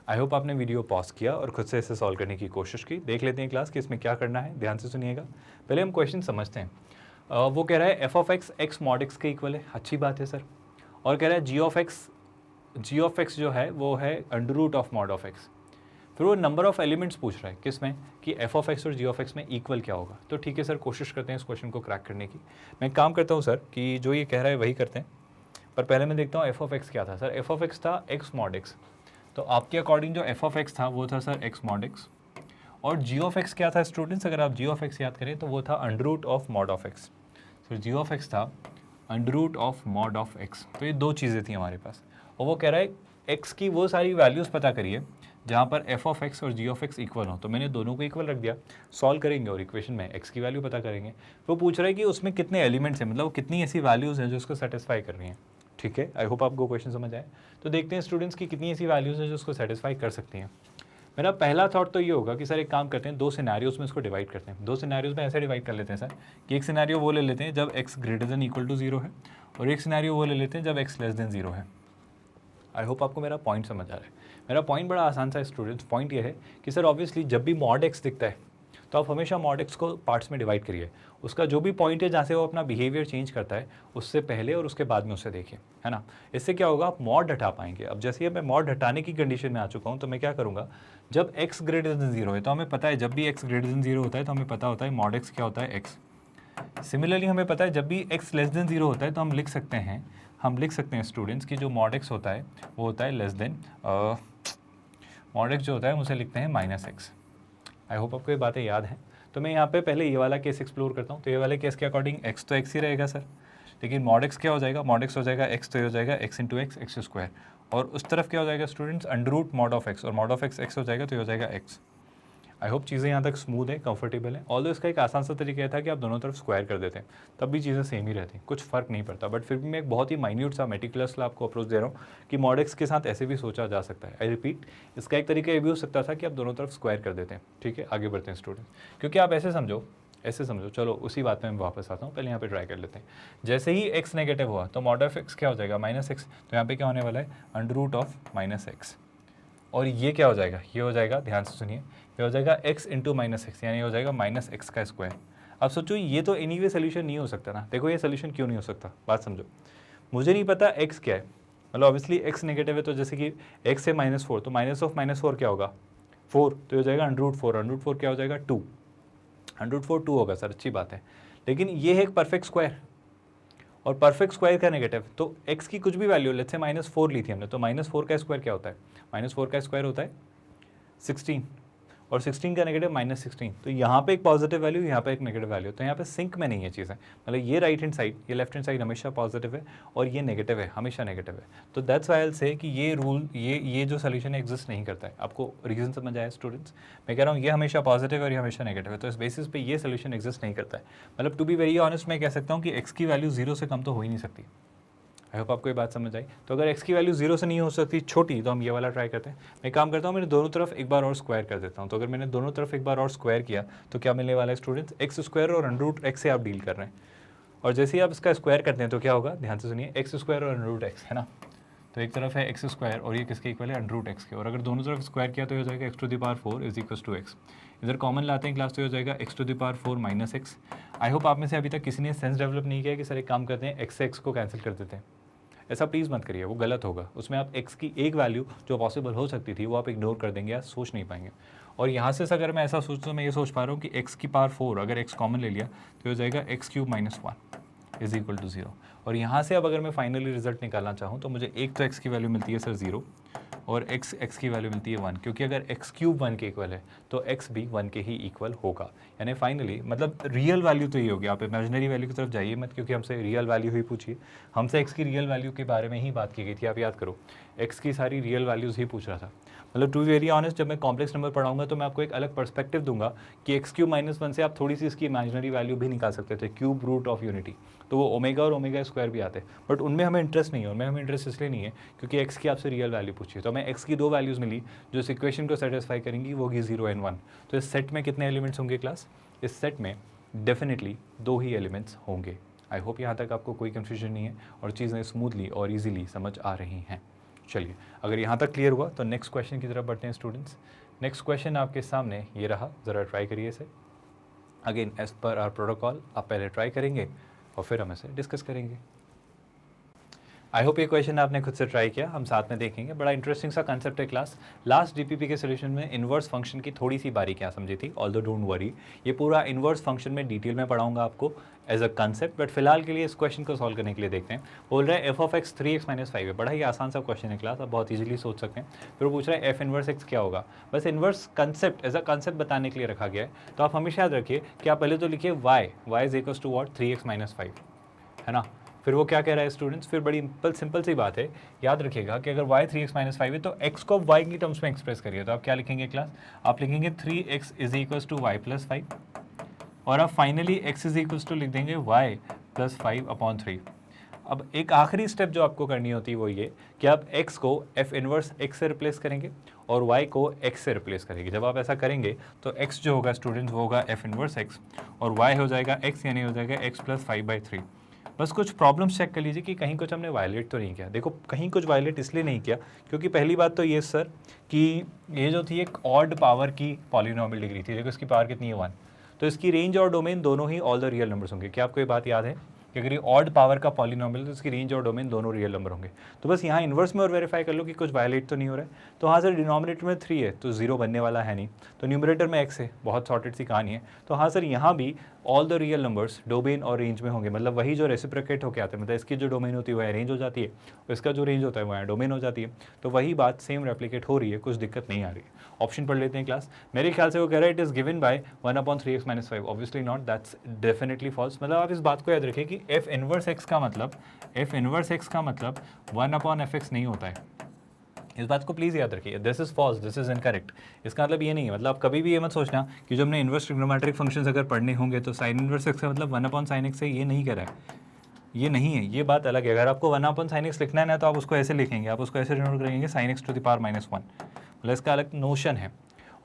आई होप आपने वीडियो पॉज किया और खुद से इसे सॉल्व करने की कोशिश की। देख लेते हैं क्लास कि इसमें क्या करना है। ध्यान से सुनिएगा, पहले हम क्वेश्चन समझते हैं। वो कह रहा है f of x x mod x के इक्वल है। अच्छी बात है सर। और कह रहा है जी ऑफ एक्स जो है वो है under root of mod of x. फिर वो नंबर ऑफ एलिमेंट्स पूछ रहा है किसमें, कि एफ ऑफ एक्स और जी ऑफ एक्स में इक्वल क्या होगा। तो ठीक है सर, कोशिश करते हैं इस क्वेश्चन को क्रैक करने की। मैं काम करता हूँ सर कि जो ये कह रहा है वही करते हैं, पर पहले मैं देखता हूँ एफ ऑफ एक्स क्या था। सर एफ ऑफ एक्स था एक्स मॉड एक्स। तो आपके अकॉर्डिंग जो एफ ऑफ एक्स था वो था सर एक्स मॉड एक्स। और जी ऑफ एक्स क्या था स्टूडेंट्स? अगर आप जी ऑफ एक्स याद करें तो वो था under root of mod of x. Sir g of x था under root of mod of x. तो ये 2 चीज़ें थी हमारे पास। और वो कह रहा है एक्स की वो सारी वैल्यूज़ पता करिए जहाँ पर एफ ऑफ एक्स और जी ऑफ एक्स इक्वल हो। तो मैंने दोनों को इक्वल रख दिया, सॉल्व करेंगे और इक्वेशन में एक्स की वैल्यू पता करेंगे। वो पूछ रहा है कि उसमें कितने एलिमेंट्स हैं, मतलब कितनी ऐसी वैल्यूज़ हैं जो उसको सेटिस्फाई कर रही हैं। ठीक है, आई होप आपको क्वेश्चन समझ आए। तो देखते हैं स्टूडेंट्स की कितनी ऐसी वैल्यूज़ हैं जो उसको सेटिस्फाई कर सकती हैं। मेरा पहला थॉट तो ये होगा कि सर एक काम करते हैं, दो सिनेरियोज में इसको डिवाइड करते हैं। दो सिनेरियोज में ऐसे डिवाइड कर लेते हैं सर कि एक सिनेरियो वो ले लेते हैं जब x greater than equal to 0 है, और एक सिनेरियो वो ले लेते हैं जब x लेस देन 0 है। आई होप आपको मेरा पॉइंट समझ आ रहा है। मेरा पॉइंट बड़ा आसान सा स्टूडेंट्स, पॉइंट ये है कि सर ऑब्वियसली जब भी मॉड x दिखता है तो आप हमेशा मॉड x को पार्ट्स में डिवाइड करिए। उसका जो भी पॉइंट है जहाँ से वो अपना बिहेवियर चेंज करता है उससे पहले और उसके बाद में उसे देखिए, है ना। इससे क्या होगा, आप मॉड हटा पाएंगे। अब जैसे मैं मॉड हटाने की कंडीशन में आ चुका हूँ तो मैं क्या करूँगा, जब x ग्रेटर देन 0 है तो हमें पता है जब भी x ग्रेटर देन 0 होता है तो हमें पता होता है मॉड x क्या होता है, x। सिमिलरली हमें पता है जब भी x लेस देन 0 होता है तो हम लिख सकते हैं स्टूडेंट्स कि जो मॉड x होता है वो होता है लेस देन मॉड x जो होता है हम उसे लिखते हैं -x। आई होप आपको ये बातें याद हैं। तो मैं यहाँ पे पहले ये वाला केस एक्सप्लोर करता हूँ। तो ये वाले केस के अकॉर्डिंग x तो x ही रहेगा सर, लेकिन मॉड x क्या हो जाएगा, मॉड x हो जाएगा x, तो ये हो जाएगा x into x, x square. और उस तरफ क्या हो जाएगा students, under root mod of x, और मॉड ऑफ x हो जाएगा तो ये हो जाएगा x। आई होप चीज़ें यहाँ तक स्मूथ है, कंफर्टेबल है। ऑल्दो इसका एक आसान सा तरीका था कि आप दोनों तरफ स्क्वायर कर देते हैं, तब भी चीज़ें सेम ही रहती, कुछ फ़र्क नहीं पड़ता। बट फिर भी मैं एक बहुत ही माइन्यूट सा मेटिकुलस आपको अप्रोच दे रहा हूँ कि मॉड एक्स के साथ ऐसे भी सोचा जा सकता है। आई रिपीट, इसका एक तरीका ये भी हो सकता था कि आप दोनों तरफ स्क्वायर कर देते हैं। ठीक है, आगे बढ़ते हैं स्टूडेंट, क्योंकि आप ऐसे समझो। चलो उसी बात में मैं वापस आता हूँ, पहले यहाँ पे ट्राई कर लेते हैं। जैसे ही x नेगेटिव हुआ तो मॉड ऑफ x क्या हो जाएगा, -x। तो यहाँ पे क्या होने वाला है, अंडर रूट ऑफ -x। और ये क्या हो जाएगा, ये हो जाएगा, ध्यान से सुनिए, ये हो जाएगा x इंटू -x, यानी हो जाएगा -x का स्क्वायर। अब सोचो ये तो एनीवे सोल्यूशन नहीं हो सकता ना। देखो ये सोल्यूशन क्यों नहीं हो सकता, बात समझो। मुझे नहीं पता x क्या है, मतलब ऑब्वियसली x नेगेटिव है, तो जैसे कि x है -4, तो माइनस ऑफ -4 क्या होगा, 4, तो हो जाएगा अंडर रूट 4। अंडर रूट 4 क्या हो जाएगा, 2। अंडर रूट 4 2 होगा सर, अच्छी बात है। लेकिन ये है एक परफेक्ट स्क्वायर, और परफेक्ट स्क्वायर का नेगेटिव, तो x की कुछ भी वैल्यू, लेट्स से -4 ली थी हमने, तो -4 का स्क्वायर क्या होता है, -4 का स्क्वायर होता है 16, और 16 का नेगेटिव -16। तो यहाँ पे एक पॉजिटिव वैल्यू, यहाँ पे एक नेगेटिव वैल्यू, तो यहाँ पे सिंक में नहीं है चीज़ें। मतलब ये राइट हैंड साइड, ये लेफ्ट हैंड साइड हमेशा पॉजिटिव है, और ये नेगेटिव है, हमेशा नेगेटिव है। तो दैट्स वाई आई से कि ये रूल, ये जो सोल्यूशन एग्जिस्ट नहीं करता है। आपको रीजन समझ आया स्टूडेंट्स, मैं कह रहा हूँ ये हमेशा पॉजिटिव है और ये हमेशा नेगेटिव है, तो इस बेसिस पे ये सोल्यूशन एग्जिस्ट नहीं करता है। मतलब टू बी वेरी ऑनेस्ट मैं कह सकता हूँ कि x की वैल्यू 0 से कम तो हो ही नहीं सकती। आई होप आपको ये बात समझ आई। तो अगर x की वैल्यू 0 से नहीं हो सकती छोटी, तो हम ये वाला ट्राई करते हैं। मैं काम करता हूँ, मैंने दोनों तरफ एक बार और स्क्वायर कर देता हूँ। तो अगर मैंने दोनों तरफ एक बार और स्क्वायर किया तो क्या मिलने वाला है स्टूडेंट्स, एक्स स्क्वायर और अंडर रूट एक्स से आप डील कर रहे हैं। और जैसे ही आप इसका स्क्वायर करते हैं तो क्या होगा, ध्यान से सुनिए, एक्स स्क्वायर और अंडर रूट एक्स, है ना। तो एक तरफ है एक्स स्क्वायर और ये किसके इक्वल है, अंडर रूट एक्स के। और अगर दोनों तरफ स्क्वायर किया तो हो जाएगा x⁴ is equal to x. इधर कॉमन लाते हैं क्लास, तो हो जाएगा x⁴ -x। आई होप आप में से अभी तक किसी ने सेंस डेवलप नहीं किया कि सर एक काम करते हैं, x से x को कैंसिल कर देते हैं। ऐसा प्लीज़ मत करिए, वो गलत होगा। उसमें आप x की एक वैल्यू जो पॉसिबल हो सकती थी वो आप इग्नोर कर देंगे या सोच नहीं पाएंगे। और यहाँ से अगर मैं ऐसा सोचता हूँ, मैं ये सोच पा रहा हूँ कि x⁴ अगर x कॉमन ले लिया तो हो जाएगा x³ - 1 इज इक्वल टू 0। और यहाँ से अब अगर मैं फाइनली रिजल्ट निकालना चाहूँ तो मुझे एक तो x की वैल्यू मिलती है सर 0, और x की वैल्यू मिलती है 1, क्योंकि अगर x³ 1 के इक्वल है तो x भी 1 के ही इक्वल होगा। यानी फाइनली मतलब रियल वैल्यू तो ये होगी, आप इमेजिनरी वैल्यू की तरफ जाइए मत, क्योंकि हमसे रियल वैल्यू ही पूछिए। हमसे x की रियल वैल्यू के बारे में ही बात की गई थी, आप याद करो, x की सारी रियल वैल्यूज़ ही पूछ रहा था। मतलब टू वेरी ऑनेस्ट, जब मैं कॉम्प्लेक्स नंबर पढ़ाऊंगा तो मैं आपको एक अलग पर्सपेक्टिव दूंगा कि x³ - 1 से आप थोड़ी सी इसकी इमेजिनरी वैल्यू भी निकाल सकते थे, क्यूब रूट ऑफ यूनिटी। तो वो ओमेगा और ओमेगा स्क्वायर भी आते हैं, बट उनमें हमें इंटरेस्ट नहीं है। उनमें हमें इंटरेस्ट इसलिए नहीं है क्योंकि x की आपसे रियल वैल्यू पूछी है। तो हमें x की दो वैल्यूज़ मिली जो इस इक्वेशन को सेटिस्फाई करेंगी, वो होगी 0 और 1। तो इस सेट में कितने एलिमेंट्स होंगे क्लास, इस सेट में डेफिनेटली 2 ही एलिमेंट्स होंगे। आई होप यहाँ तक आपको कोई कन्फ्यूजन नहीं है और चीज़ें स्मूथली और ईजिली समझ आ रही हैं। चलिए, अगर यहाँ तक क्लियर हुआ तो नेक्स्ट क्वेश्चन की तरफ बढ़ते हैं स्टूडेंट्स। नेक्स्ट क्वेश्चन आपके सामने ये रहा, ज़रा ट्राई करिए इसे। Again as per our protocol आप पहले ट्राई करेंगे और फिर हम इसे डिस्कस करेंगे। आई होप ये क्वेश्चन आपने खुद से ट्राई किया, हम साथ में देखेंगे। बड़ा इंटरेस्टिंग सा कंसेप्ट है क्लास। लास्ट डीपीपी के सोल्यूशन में इन्वर्स फंक्शन की थोड़ी सी बारीकियाँ समझी थी, ऑल्दो डोंट वरी, ये पूरा इन्वर्स फंक्शन में डिटेल में पढ़ाऊंगा आपको एज अ कंसेप्ट। बट फिलहाल के लिए इस क्वेश्चन को सॉल्व करने के लिए देखते हैं। बोल रहा है f(x) 3x - 5 है, बड़ा ही आसान सा क्वेश्चन है क्लास, आप बहुत इजीली सोच सकते हैं। फिर वो पूछ रहा है f इनवर्स x क्या होगा। बस inverse concept as a concept बताने के लिए रखा गया है। तो आप हमेशा याद रखिए कि आप पहले तो लिखिए y is equal to what, 3x - 5, है ना। फिर वो क्या कह रहा है स्टूडेंट्स, फिर बड़ी सिंपल सी बात है, याद रखिएगा कि अगर y 3x - 5 है तो x को y की टर्म्स में एक्सप्रेस करिए। तो आप क्या लिखेंगे क्लास, आप लिखेंगे 3x is equal to y + 5, और आप finally x is equal to लिख देंगे y + 5/3। अब एक आखिरी स्टेप जो आपको करनी होती है वो ये कि आप x को f इनवर्स x से रिप्लेस करेंगे और y को x से रिप्लेस करेंगे। जब आप ऐसा करेंगे तो x जो होगा स्टूडेंट्स वो होगा f इनवर्स x और y हो जाएगा x यानी हो जाएगा x प्लस 5/3। बस कुछ प्रॉब्लम्स चेक कर लीजिए कि कहीं कुछ हमने वायलेट तो नहीं किया। देखो कहीं कुछ वायलेट इसलिए नहीं किया क्योंकि पहली बात तो ये सर कि ये जो थी एक ऑड पावर की पॉलिनोमियल डिग्री थी, देखो इसकी पावर कितनी है 1, तो इसकी रेंज और डोमेन दोनों ही ऑल द रियल नंबर्स होंगे। क्या आपको ये बात याद है कि अगर ये ऑड पावर का पॉलिनोमियल तो इसकी रेंज और डोमेन दोनों रियल नंबर होंगे। तो बस यहाँ इन्वर्स में और वेरीफाई कर लो कि कुछ वायलेट तो नहीं हो रहा है। तो हाँ सर डिनोमिनेटर में 3 है तो 0 बनने वाला है नहीं, तो न्यूमरेटर में x है, बहुत सॉर्टेड सी कहानी है। तो हाँ सर यहाँ भी all the real numbers domain और रेंज में होंगे, मतलब वही जो रेसिप्रोकेट होकर आते हैं, मतलब इसकी जो डोमेन होती है वह रेंज हो जाती है और इसका जो रेंज होता है वह डोमेन हो जाती है। तो वही बात सेम रेप्लिकेट हो रही है, कुछ दिक्कत नहीं आ रही है। ऑप्शन पढ़ लेते हैं क्लास। मेरे ख्याल से वो कह रहा है it is given by 1/3x - 5। Obviously not, that's definitely false. मतलब आप इस बात को याद रखें कि f इनवर्स x का मतलब 1/fx नहीं होता है। इस बात को प्लीज़ याद रखिए, this is false, this is incorrect. इसका मतलब ये नहीं है, मतलब आप कभी भी ये मत सोचना कि जब हमने इन्वर्स ट्रिग्नोमेट्रिक फंक्शंस अगर पढ़ने होंगे तो साइन इन्वर्स x का मतलब 1/sin x है, ये नहीं कह रहा है, ये नहीं है, ये बात अलग है। अगर आपको 1/sin x लिखना है ना तो आप उसको ऐसे लिखेंगे, आप उसको ऐसे डिनोट करेंगे sin x to the power -1, मतलब इसका अलग नोशन है।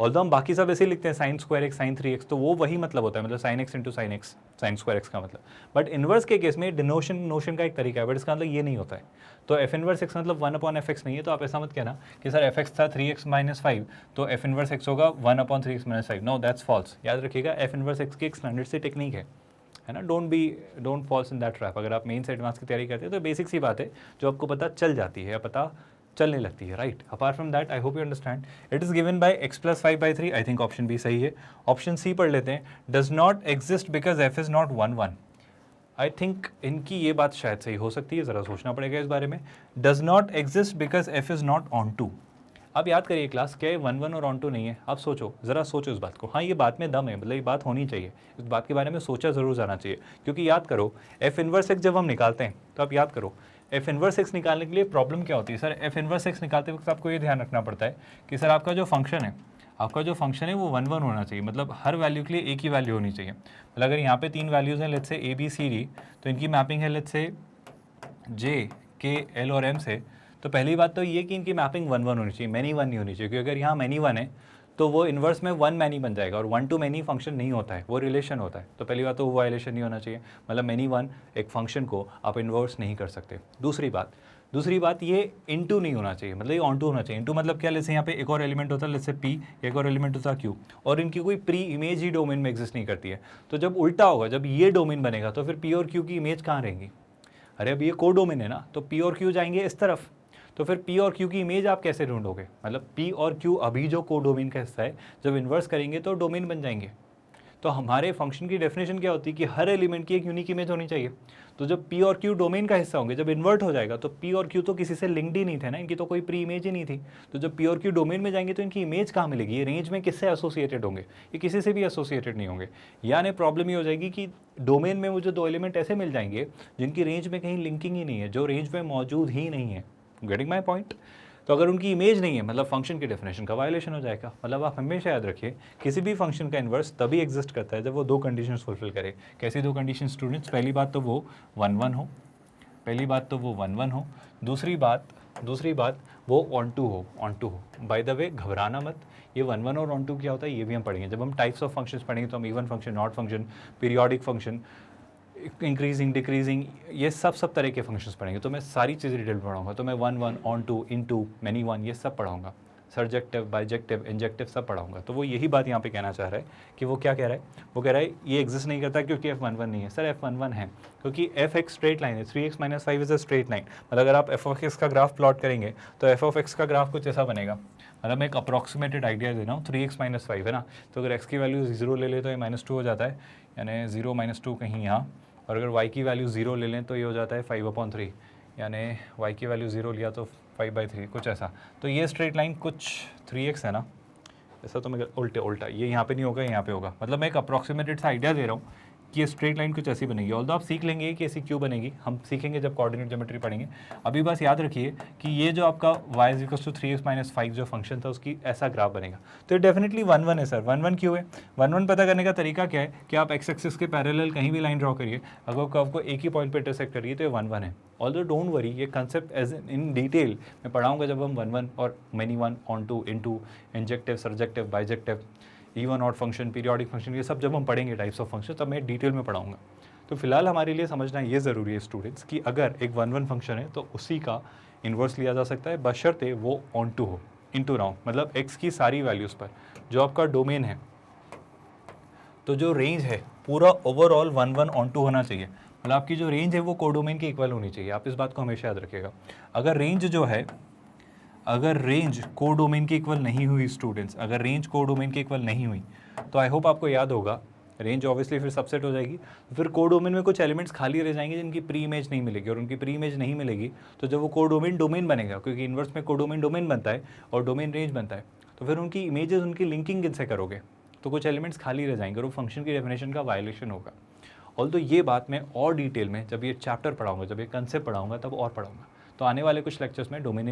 ऑल्दो हम बाकी सब ऐसे ही लिखते हैं sin square x sin 3x, तो वो वही मतलब होता है, मतलब sin x into sin x sin square x का मतलब। बट इन्वर्स के केस में डिनोशन नोशन का एक तरीका है, बट इसका मतलब ये नहीं होता है। तो f इनवर्स x मतलब 1/fx नहीं है, तो आप ऐसा मत कहना कि सर fx था 3x - 5 तो f इनवर्स x होगा 1/3x - 5। No, that's false. याद रखिएगा f इनवर्स x की एक स्टैंडर्ड सी टेक्निक है ना, don't falls in that trap. अगर आप मेन से एडवांस की तैयारी करते हैं तो बेसिक सी बात है जो आपको पता चल जाती है या पता चलने लगती है, right. Apart from that I hope you understand. It is given by x + 5/3। I think option B सही है। ऑप्शन सी पढ़ लेते हैं, does not exist because f is not 1/1। I think इनकी ये बात शायद सही हो सकती है, ज़रा सोचना पड़ेगा इस बारे में। Does not exist because f is not onto. अब याद करिए क्लास, क्या ये 1/1 और ऑन टू नहीं है? आप सोचो, ज़रा सोचो इस बात को। हाँ ये बात में दम है, मतलब ये बात होनी चाहिए, इस बात के बारे में सोचा ज़रूर जाना चाहिए। क्योंकि याद करो f इनवर्स x जब हम निकालते हैं तो आप याद करो f इनवर्स x निकालने के लिए प्रॉब्लम क्या होती है सर? f इनवर्स x निकालते वक्त आपको ये ध्यान रखना पड़ता है कि सर आपका जो फंक्शन है वो 1/1 होना चाहिए, मतलब हर वैल्यू के लिए एक ही वैल्यू होनी चाहिए। मतलब अगर यहाँ पे 3 वैल्यूज़ हैं let's say a b c d, तो इनकी मैपिंग है let's say j k l और m से, तो पहली बात तो ये कि इनकी मैपिंग 1/1 होनी चाहिए, मैनी 1 नहीं होनी चाहिए। क्योंकि अगर यहाँ मैनी 1 है तो वो इन्वर्स में 1 मैनी बन जाएगा और 1 to मैनी फंक्शन नहीं होता है, वो रिलेशन होता है। तो पहली बात तो वो वायलेशन नहीं होना चाहिए, मतलब मैनी 1 एक फंक्शन को आप इन्वर्स नहीं कर सकते। दूसरी बात ये इनटू नहीं होना चाहिए, मतलब ये ऑन टू होना चाहिए। इनटू मतलब क्या, जैसे यहाँ पे एक और एलिमेंट होता है जैसे p, एक और एलिमेंट होता है q, और इनकी कोई प्री इमेज ही डोमेन में एग्जिस्ट नहीं करती है। तो जब उल्टा होगा, जब ये डोमेन बनेगा तो फिर p और q की इमेज कहाँ रहेंगी? अरे अब ये को डोमेन है ना, तो p और q जाएंगे इस तरफ, तो फिर p और q की इमेज आप कैसे ढूंढोगे? मतलब p और q अभी जो को डोमेन का हिस्सा है, जब इन्वर्स करेंगे तो डोमेन बन जाएंगे। तो हमारे फंक्शन की डेफिनेशन क्या होती है कि हर एलिमेंट की एक यूनिक इमेज होनी चाहिए। तो जब p और q डोमेन का हिस्सा होंगे, जब इन्वर्ट हो जाएगा तो p और q तो किसी से लिंक्ड ही नहीं थे ना, इनकी तो कोई प्री इमेज ही नहीं थी। तो जब p और q डोमेन में जाएंगे तो इनकी इमेज कहाँ मिलेगी? ये रेंज में किससे एसोसिएटेड होंगे? ये किसी से भी एसोसिएटेड नहीं होंगे। यानी प्रॉब्लम ये हो जाएगी कि डोमेन में मुझे 2 एलिमेंट ऐसे मिल जाएंगे जिनकी रेंज में कहीं लिंकिंग ही नहीं है, जो रेंज में मौजूद ही नहीं है। Getting my point? तो अगर उनकी इमेज नहीं है मतलब फंक्शन की डेफिनेशन का वायलेशन हो जाएगा। मतलब आप हमेशा याद रखिए किसी भी फंक्शन का इन्वर्स तभी एग्जिस्ट करता है जब वो 2 कंडीशंस फुलफिल करे। कैसी 2 कंडीशन स्टूडेंट्स? पहली बात तो वो 1/1 हो, दूसरी बात वो ऑन टू हो। बाय द वे घबराना मत, ये 1/1 और ऑन टू क्या होता है ये भी हम पढ़ेंगे। जब हम टाइप्स ऑफ फंक्शंस पढ़ेंगे तो हम even function, odd function, periodic function, increasing, decreasing, ये सब तरह के फंक्शंस पढ़ेंगे। तो मैं सारी चीज़ें डिटेल पढ़ाऊंगा। तो मैं 1/1, ऑन टू, इनटू, मैनी 1 ये सब पढ़ाऊंगा। सर्जेक्टिव, बाइजेक्टिव, इंजेक्टिव सब पढ़ाऊंगा। तो वो यही बात यहाँ पे कहना चाह रहा है कि वो क्या कह रहा है? वो कह रहा है ये एग्जिस्ट नहीं करता क्योंकि f11 नहीं है। सर f11 है क्योंकि f एक स्ट्रेट लाइन है, 3x - 5 is a straight line. मतलब अगर आप f(x) का ग्राफ प्लॉट करेंगे तो f(x) का ग्राफ कुछ ऐसा बनेगा। मतलब मैं एक अप्रॉक्सीमेटेड आइडिया दे रहा हूँ, 3x - 5 है ना, तो अगर x की वैल्यू 0 ले ले तो ये -2 हो जाता है, यानी 0 - 2 कहीं यहाँ। और अगर y की वैल्यू 0 ले लें तो ये हो जाता है 5/3, यानी y की वैल्यू 0 लिया तो 5/3 कुछ ऐसा। तो ये स्ट्रेट लाइन कुछ 3x है ना, ऐसा तो मैं उल्टा ये यहाँ पे नहीं होगा, यहाँ पे होगा। मतलब मैं एक अप्रॉक्सीमेटेड सा आइडिया दे रहा हूँ कि ये स्ट्रेट लाइन कुछ ऐसी बनेगी। ऑल्दो आप सीख लेंगे कि ऐसी क्यों बनेगी, हम सीखेंगे जब कोऑर्डिनेट ज्योमेट्री पढ़ेंगे। अभी बस याद रखिए कि ये जो आपका y = 3x - 5 जो फंक्शन था उसकी ऐसा ग्राफ बनेगा। तो ये डेफिनेटली 1 1 है सर। 1 1 क्यों है? 1 1 पता करने का तरीका क्या है कि आप एक्स एक्सिस के पैरेलल कहीं भी लाइन ड्रॉ करिए, अगर आपको एक ही पॉइंट पे इंटरसेक्ट करिए तो ये 1 1 है। ऑल्दो डोंट वरी, ये कंसेप्ट एज इन डिटेल मैं पढ़ाऊंगा जब हम 1 1 और many 1 onto, into, injective, surjective, bijective, even odd function, periodic function, ये सब जब हम पढ़ेंगे टाइप्स ऑफ फंक्शन तब मैं डिटेल में पढ़ाऊंगा। तो फिलहाल हमारे लिए समझना ये ज़रूरी है स्टूडेंट्स कि अगर एक 1 1 फंक्शन है तो उसी का इन्वर्स लिया जा सकता है, बशर्ते वो ऑन टू हो, इनटू राउंड, मतलब x की सारी वैल्यूज़ पर जो आपका डोमेन है। तो जो रेंज है पूरा ओवरऑल 1 1 ऑन टू होना चाहिए, मतलब आपकी जो रेंज है वो कोडोमेन के इक्वल होनी चाहिए। आप इस बात को हमेशा याद रखिएगा। अगर रेंज जो है, अगर रेंज कोडोमेन के इक्वल नहीं हुई स्टूडेंट्स, अगर रेंज कोडोमेन के इक्वल नहीं हुई तो आई होप आपको याद होगा रेंज ऑब्वियसली फिर सबसेट हो जाएगी, फिर कोडोमेन में कुछ एलिमेंट्स खाली रह जाएंगे जिनकी प्री इमेज नहीं मिलेगी, और उनकी प्री इमेज नहीं मिलेगी तो जब वो कोडोमेन डोमेन बनेगा, क्योंकि इन्वर्स में कोडोमेन डोमेन बनता है और डोमेन रेंज बनता है, तो फिर उनकी इमेजेस, उनकी लिंकिंग किनसे करोगे, तो कुछ एलिमेंट्स खाली रह जाएंगे और वो फंक्शन की डेफिनेशन का वायलेशन होगा। ऑल्दो ये बात मैं और डिटेल में जब ये चैप्टर पढ़ाऊंगा, जब ये कंसेप्ट पढ़ाऊंगा तब और पढ़ाऊंगा। तो आने वाले कुछ लेक्चर्स में डोमेन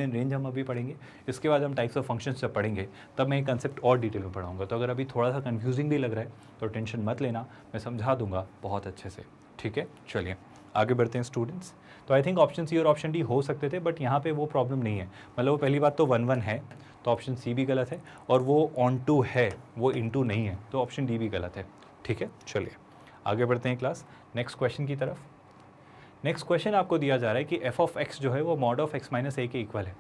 इन रेंज हम अभी पढ़ेंगे, इसके बाद हम टाइप्स ऑफ फंक्शंस जब पढ़ेंगे तब मैं ये कंसेप्ट और डिटेल में पढ़ाऊंगा। तो अगर अभी थोड़ा सा कंफ्यूजिंग भी लग रहा है तो टेंशन मत लेना, मैं समझा दूंगा बहुत अच्छे से, ठीक है। चलिए आगे बढ़ते हैं स्टूडेंट्स। तो आई थिंक ऑप्शन सी और ऑप्शन डी हो सकते थे, बट यहाँ पे वो प्रॉब्लम नहीं है। मतलब वो पहली बात तो 1 1 है तो ऑप्शन सी भी गलत है, और वो ऑन टू है, वो इनटू नहीं है, तो ऑप्शन डी भी गलत है, ठीक है। चलिए आगे बढ़ते हैं क्लास नेक्स्ट क्वेश्चन की तरफ। नेक्स्ट क्वेश्चन आपको दिया जा रहा है कि एफ ऑफ एक्स जो है वो मॉड ऑफ x - a के इक्वल है।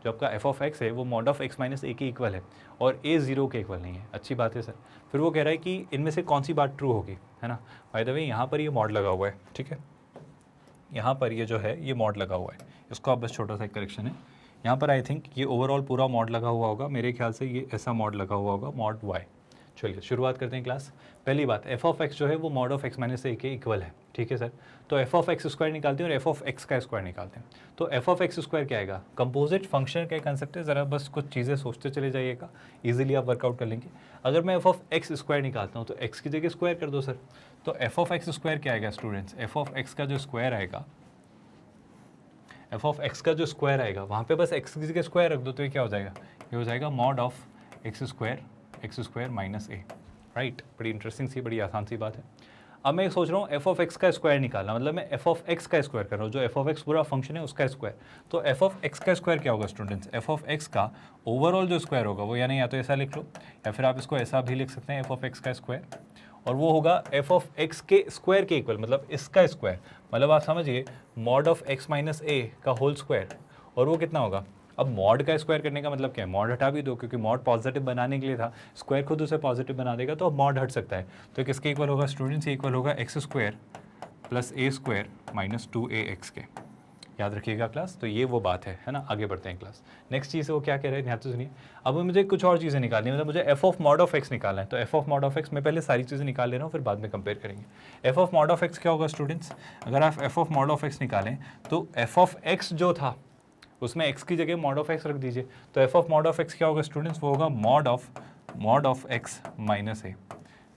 जो आपका एफ ऑफ एक्स है वो मॉड ऑफ x - a के इक्वल है और a 0 के इक्वल नहीं है। अच्छी बात है सर। फिर वो कह रहा है कि इनमें से कौन सी बात ट्रू होगी, है ना। बाय द वे यहाँ पर ये मॉड लगा हुआ है, ठीक है, यहाँ पर ये जो है ये मॉड लगा हुआ है, इसको आप बस छोटा सा करेक्शन है। यहाँ पर आई थिंक ये ओवरऑल पूरा मॉड लगा हुआ होगा, मेरे ख्याल से ये ऐसा मॉड लगा हुआ होगा, मॉड y। चलिए शुरुआत करते हैं क्लास। पहली बात, एफ ऑफ एक्स जो है वो मॉड ऑफ x - a के इक्वल है, ठीक है सर। तो एफ ऑफ एक्स स्क्वायर निकालते हैं और एफ ऑफ एक्स का स्क्वायर निकालते हैं। तो एफ ऑफ एक्स स्क्वायर क्या आएगा, कंपोजिट फंक्शन का कंसेप्ट है, ज़रा बस कुछ चीज़ें सोचते चले जाइएगा, इजीली आप वर्कआउट कर लेंगे। अगर मैं एफ ऑफ एक्स स्क्वायर निकालता हूँ तो एक्स की जगह स्क्वायर कर दो सर। तो एफ ऑफ एक्स स्क्वायर क्या आएगा स्टूडेंट्स, एफ ऑफ एक्स का जो स्क्वायर आएगा, एफ ऑफ एक्स का जो स्क्वायर आएगा वहाँ पे बस एक्स की जगह स्क्वायर रख दो, तो ये क्या हो जाएगा, ये हो जाएगा mod of x square minus A, right. बड़ी इंटरेस्टिंग सी, बड़ी आसान सी बात है। अब मैं सोच रहा हूँ एफ ऑफ एक्स का स्क्वायर निकालना, मतलब मैं एफ ऑफ एक्स का स्क्वायर कर रहा हूँ, जो एफ ऑफ एक्स पूरा फंक्शन है उसका स्क्वायर। तो एफ ऑफ एक्स का स्क्वायर क्या होगा स्टूडेंट्स, एफ ऑफ एक्स का ओवरऑल जो स्क्वायर होगा वो, यानी या तो ऐसा लिख लो या फिर आप इसको ऐसा भी लिख सकते हैं, एफ ऑफ एक्स का स्क्वायर, और वो होगा एफ ऑफ एक्स के स्क्वायर के इक्वल, मतलब इसका स्क्वायर, मतलब आप समझिए मॉड ऑफ एक्स - a का होल स्क्वायर, और वो कितना होगा। अब मॉड का स्क्वायर करने का मतलब क्या है, मॉड हटा भी दो, क्योंकि मॉड पॉजिटिव बनाने के लिए था, स्क्वायर खुद उसे पॉजिटिव बना देगा तो अब मॉड हट सकता है। तो किसके इक्वल होगा स्टूडेंट्स, ये इक्वल होगा x square plus a square minus 2ax के। याद रखिएगा क्लास। तो ये वो बात है ना। आगे बढ़ते हैं क्लास। नेक्स्ट चीज़ वो क्या कह रहे हैं ध्यान से सुनिए। अब मुझे कुछ और चीज़ें निकालनी है, मतलब मुझे F of mod of x निकालना है। तो f of mod of x मैं पहले सारी चीज़ें निकाल ले रहा हूँ, फिर बाद में कंपेयर करेंगे। F of mod of x क्या होगा स्टूडेंट्स, अगर आप F of mod of x निकालें तो एफ ऑफ एक्स जो था उसमें एक्स की जगह मॉड ऑफ एक्स रख दीजिए। तो f of mod of x क्या होगा स्टूडेंट्स, वो होगा मॉड ऑफ एक्स माइनस ए।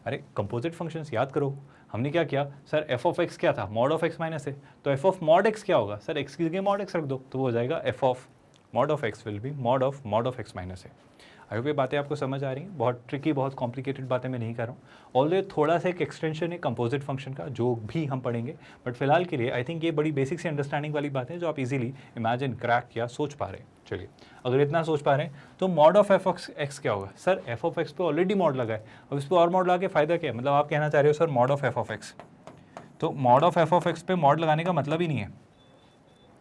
अरे कंपोजिट फंक्शंस याद करो, हमने क्या किया सर, एफ ऑफ एक्स क्या था, मॉड ऑफ एक्स माइनस ए। तो एफ ऑफ मॉड एक्स क्या होगा सर, एक्स की जगह मॉड एक्स रख दो, तो वो हो जाएगा F of mod of x will be mod of x minus a. I hope ये बातें आपको समझ आ रही हैं। बहुत ट्रिकी, बहुत कॉम्प्लिकेटेड बातें मैं नहीं कर रहा हूँ। ऑल्दो थोड़ा सा एक एक्सटेंशन है कंपोजिट फंक्शन का, जो भी हम पढ़ेंगे, बट फिलहाल के लिए आई थिंक ये बड़ी बेसिक सी अंडरस्टैंडिंग वाली बात है जो आप इजीली इमेजिन, क्रैक या सोच पा रहे हैं। चलिए अगर इतना सोच पा रहे हैं तो mod of f of x क्या होगा सर, एफ ऑफ एक्स पे ऑलरेडी मॉड लगा है, अब इस पर और मॉड लगा के फायदा क्या है, मतलब आप कहना चाह रहे हो sir mod of f of x. तो mod of f of x पे मॉड लगाने का मतलब ही नहीं है,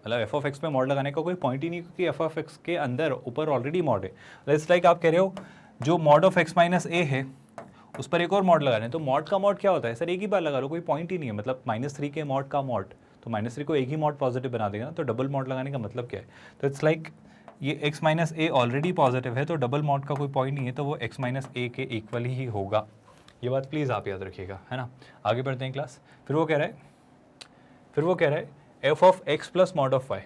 मतलब एफ ऑफ एक्स पे मॉड लगाने का कोई पॉइंट ही नहीं, क्योंकि एफ ऑफ एक्स के अंदर ऊपर ऑलरेडी मॉड है। इट्स लाइक आप कह रहे हो जो मॉड ऑफ एक्स माइनस ए है उस पर एक और मॉड लगा रहे हैं। तो मॉड का मॉड क्या होता है सर, एक ही बार लगा लो, कोई पॉइंट ही नहीं है, मतलब -3 के मॉड का मॉड, तो -3 को एक ही मॉड पॉजिटिव बना देगा ना, तो डबल मॉड लगाने का मतलब क्या है। तो इट्स लाइक ये x माइनस ए ऑलरेडी पॉजिटिव है, तो डबल मॉड का कोई पॉइंट नहीं है, तो वो x माइनस ए के इक्वल ही होगा। ये बात प्लीज़ आप याद रखिएगा, है ना। आगे बढ़ते हैं क्लास। फिर वो कह रहा है f of x plus mod of y.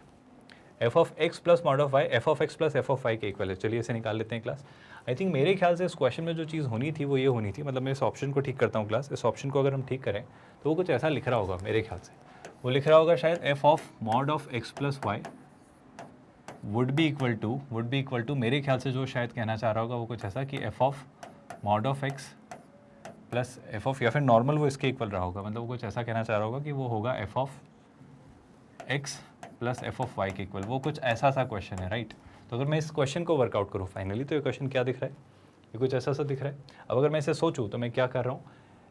F of x plus mod of y f of x plus f of y के इक्वल है। चलिए इसे निकाल लेते हैं क्लास। आई थिंक मेरे ख्याल से इस क्वेश्चन में जो चीज़ होनी थी वो ये होनी थी, मतलब मैं इस ऑप्शन को ठीक करता हूँ क्लास। इस ऑप्शन को अगर हम ठीक करें तो वो कुछ ऐसा लिख रहा होगा मेरे ख्याल से। वो लिख रहा होगा शायद f of mod of x plus y would be equal to मेरे ख्याल से जो शायद कहना चाह रहा होगा वो कुछ ऐसा कि f of mod of x plus f of, या फिर नॉर्मल वो इसके इक्वल रहा होगा, मतलब वो कुछ ऐसा कहना चाह रहा होगा कि वो होगा f of x plus f of y के इक्वल। वो कुछ ऐसा सा क्वेश्चन है, राइट। तो अगर मैं इस क्वेश्चन को वर्कआउट करूँ फाइनली तो ये क्वेश्चन क्या दिख रहा है, ये कुछ ऐसा सा दिख रहा है। अब अगर मैं इसे सोचूं तो मैं क्या कर रहा हूँ,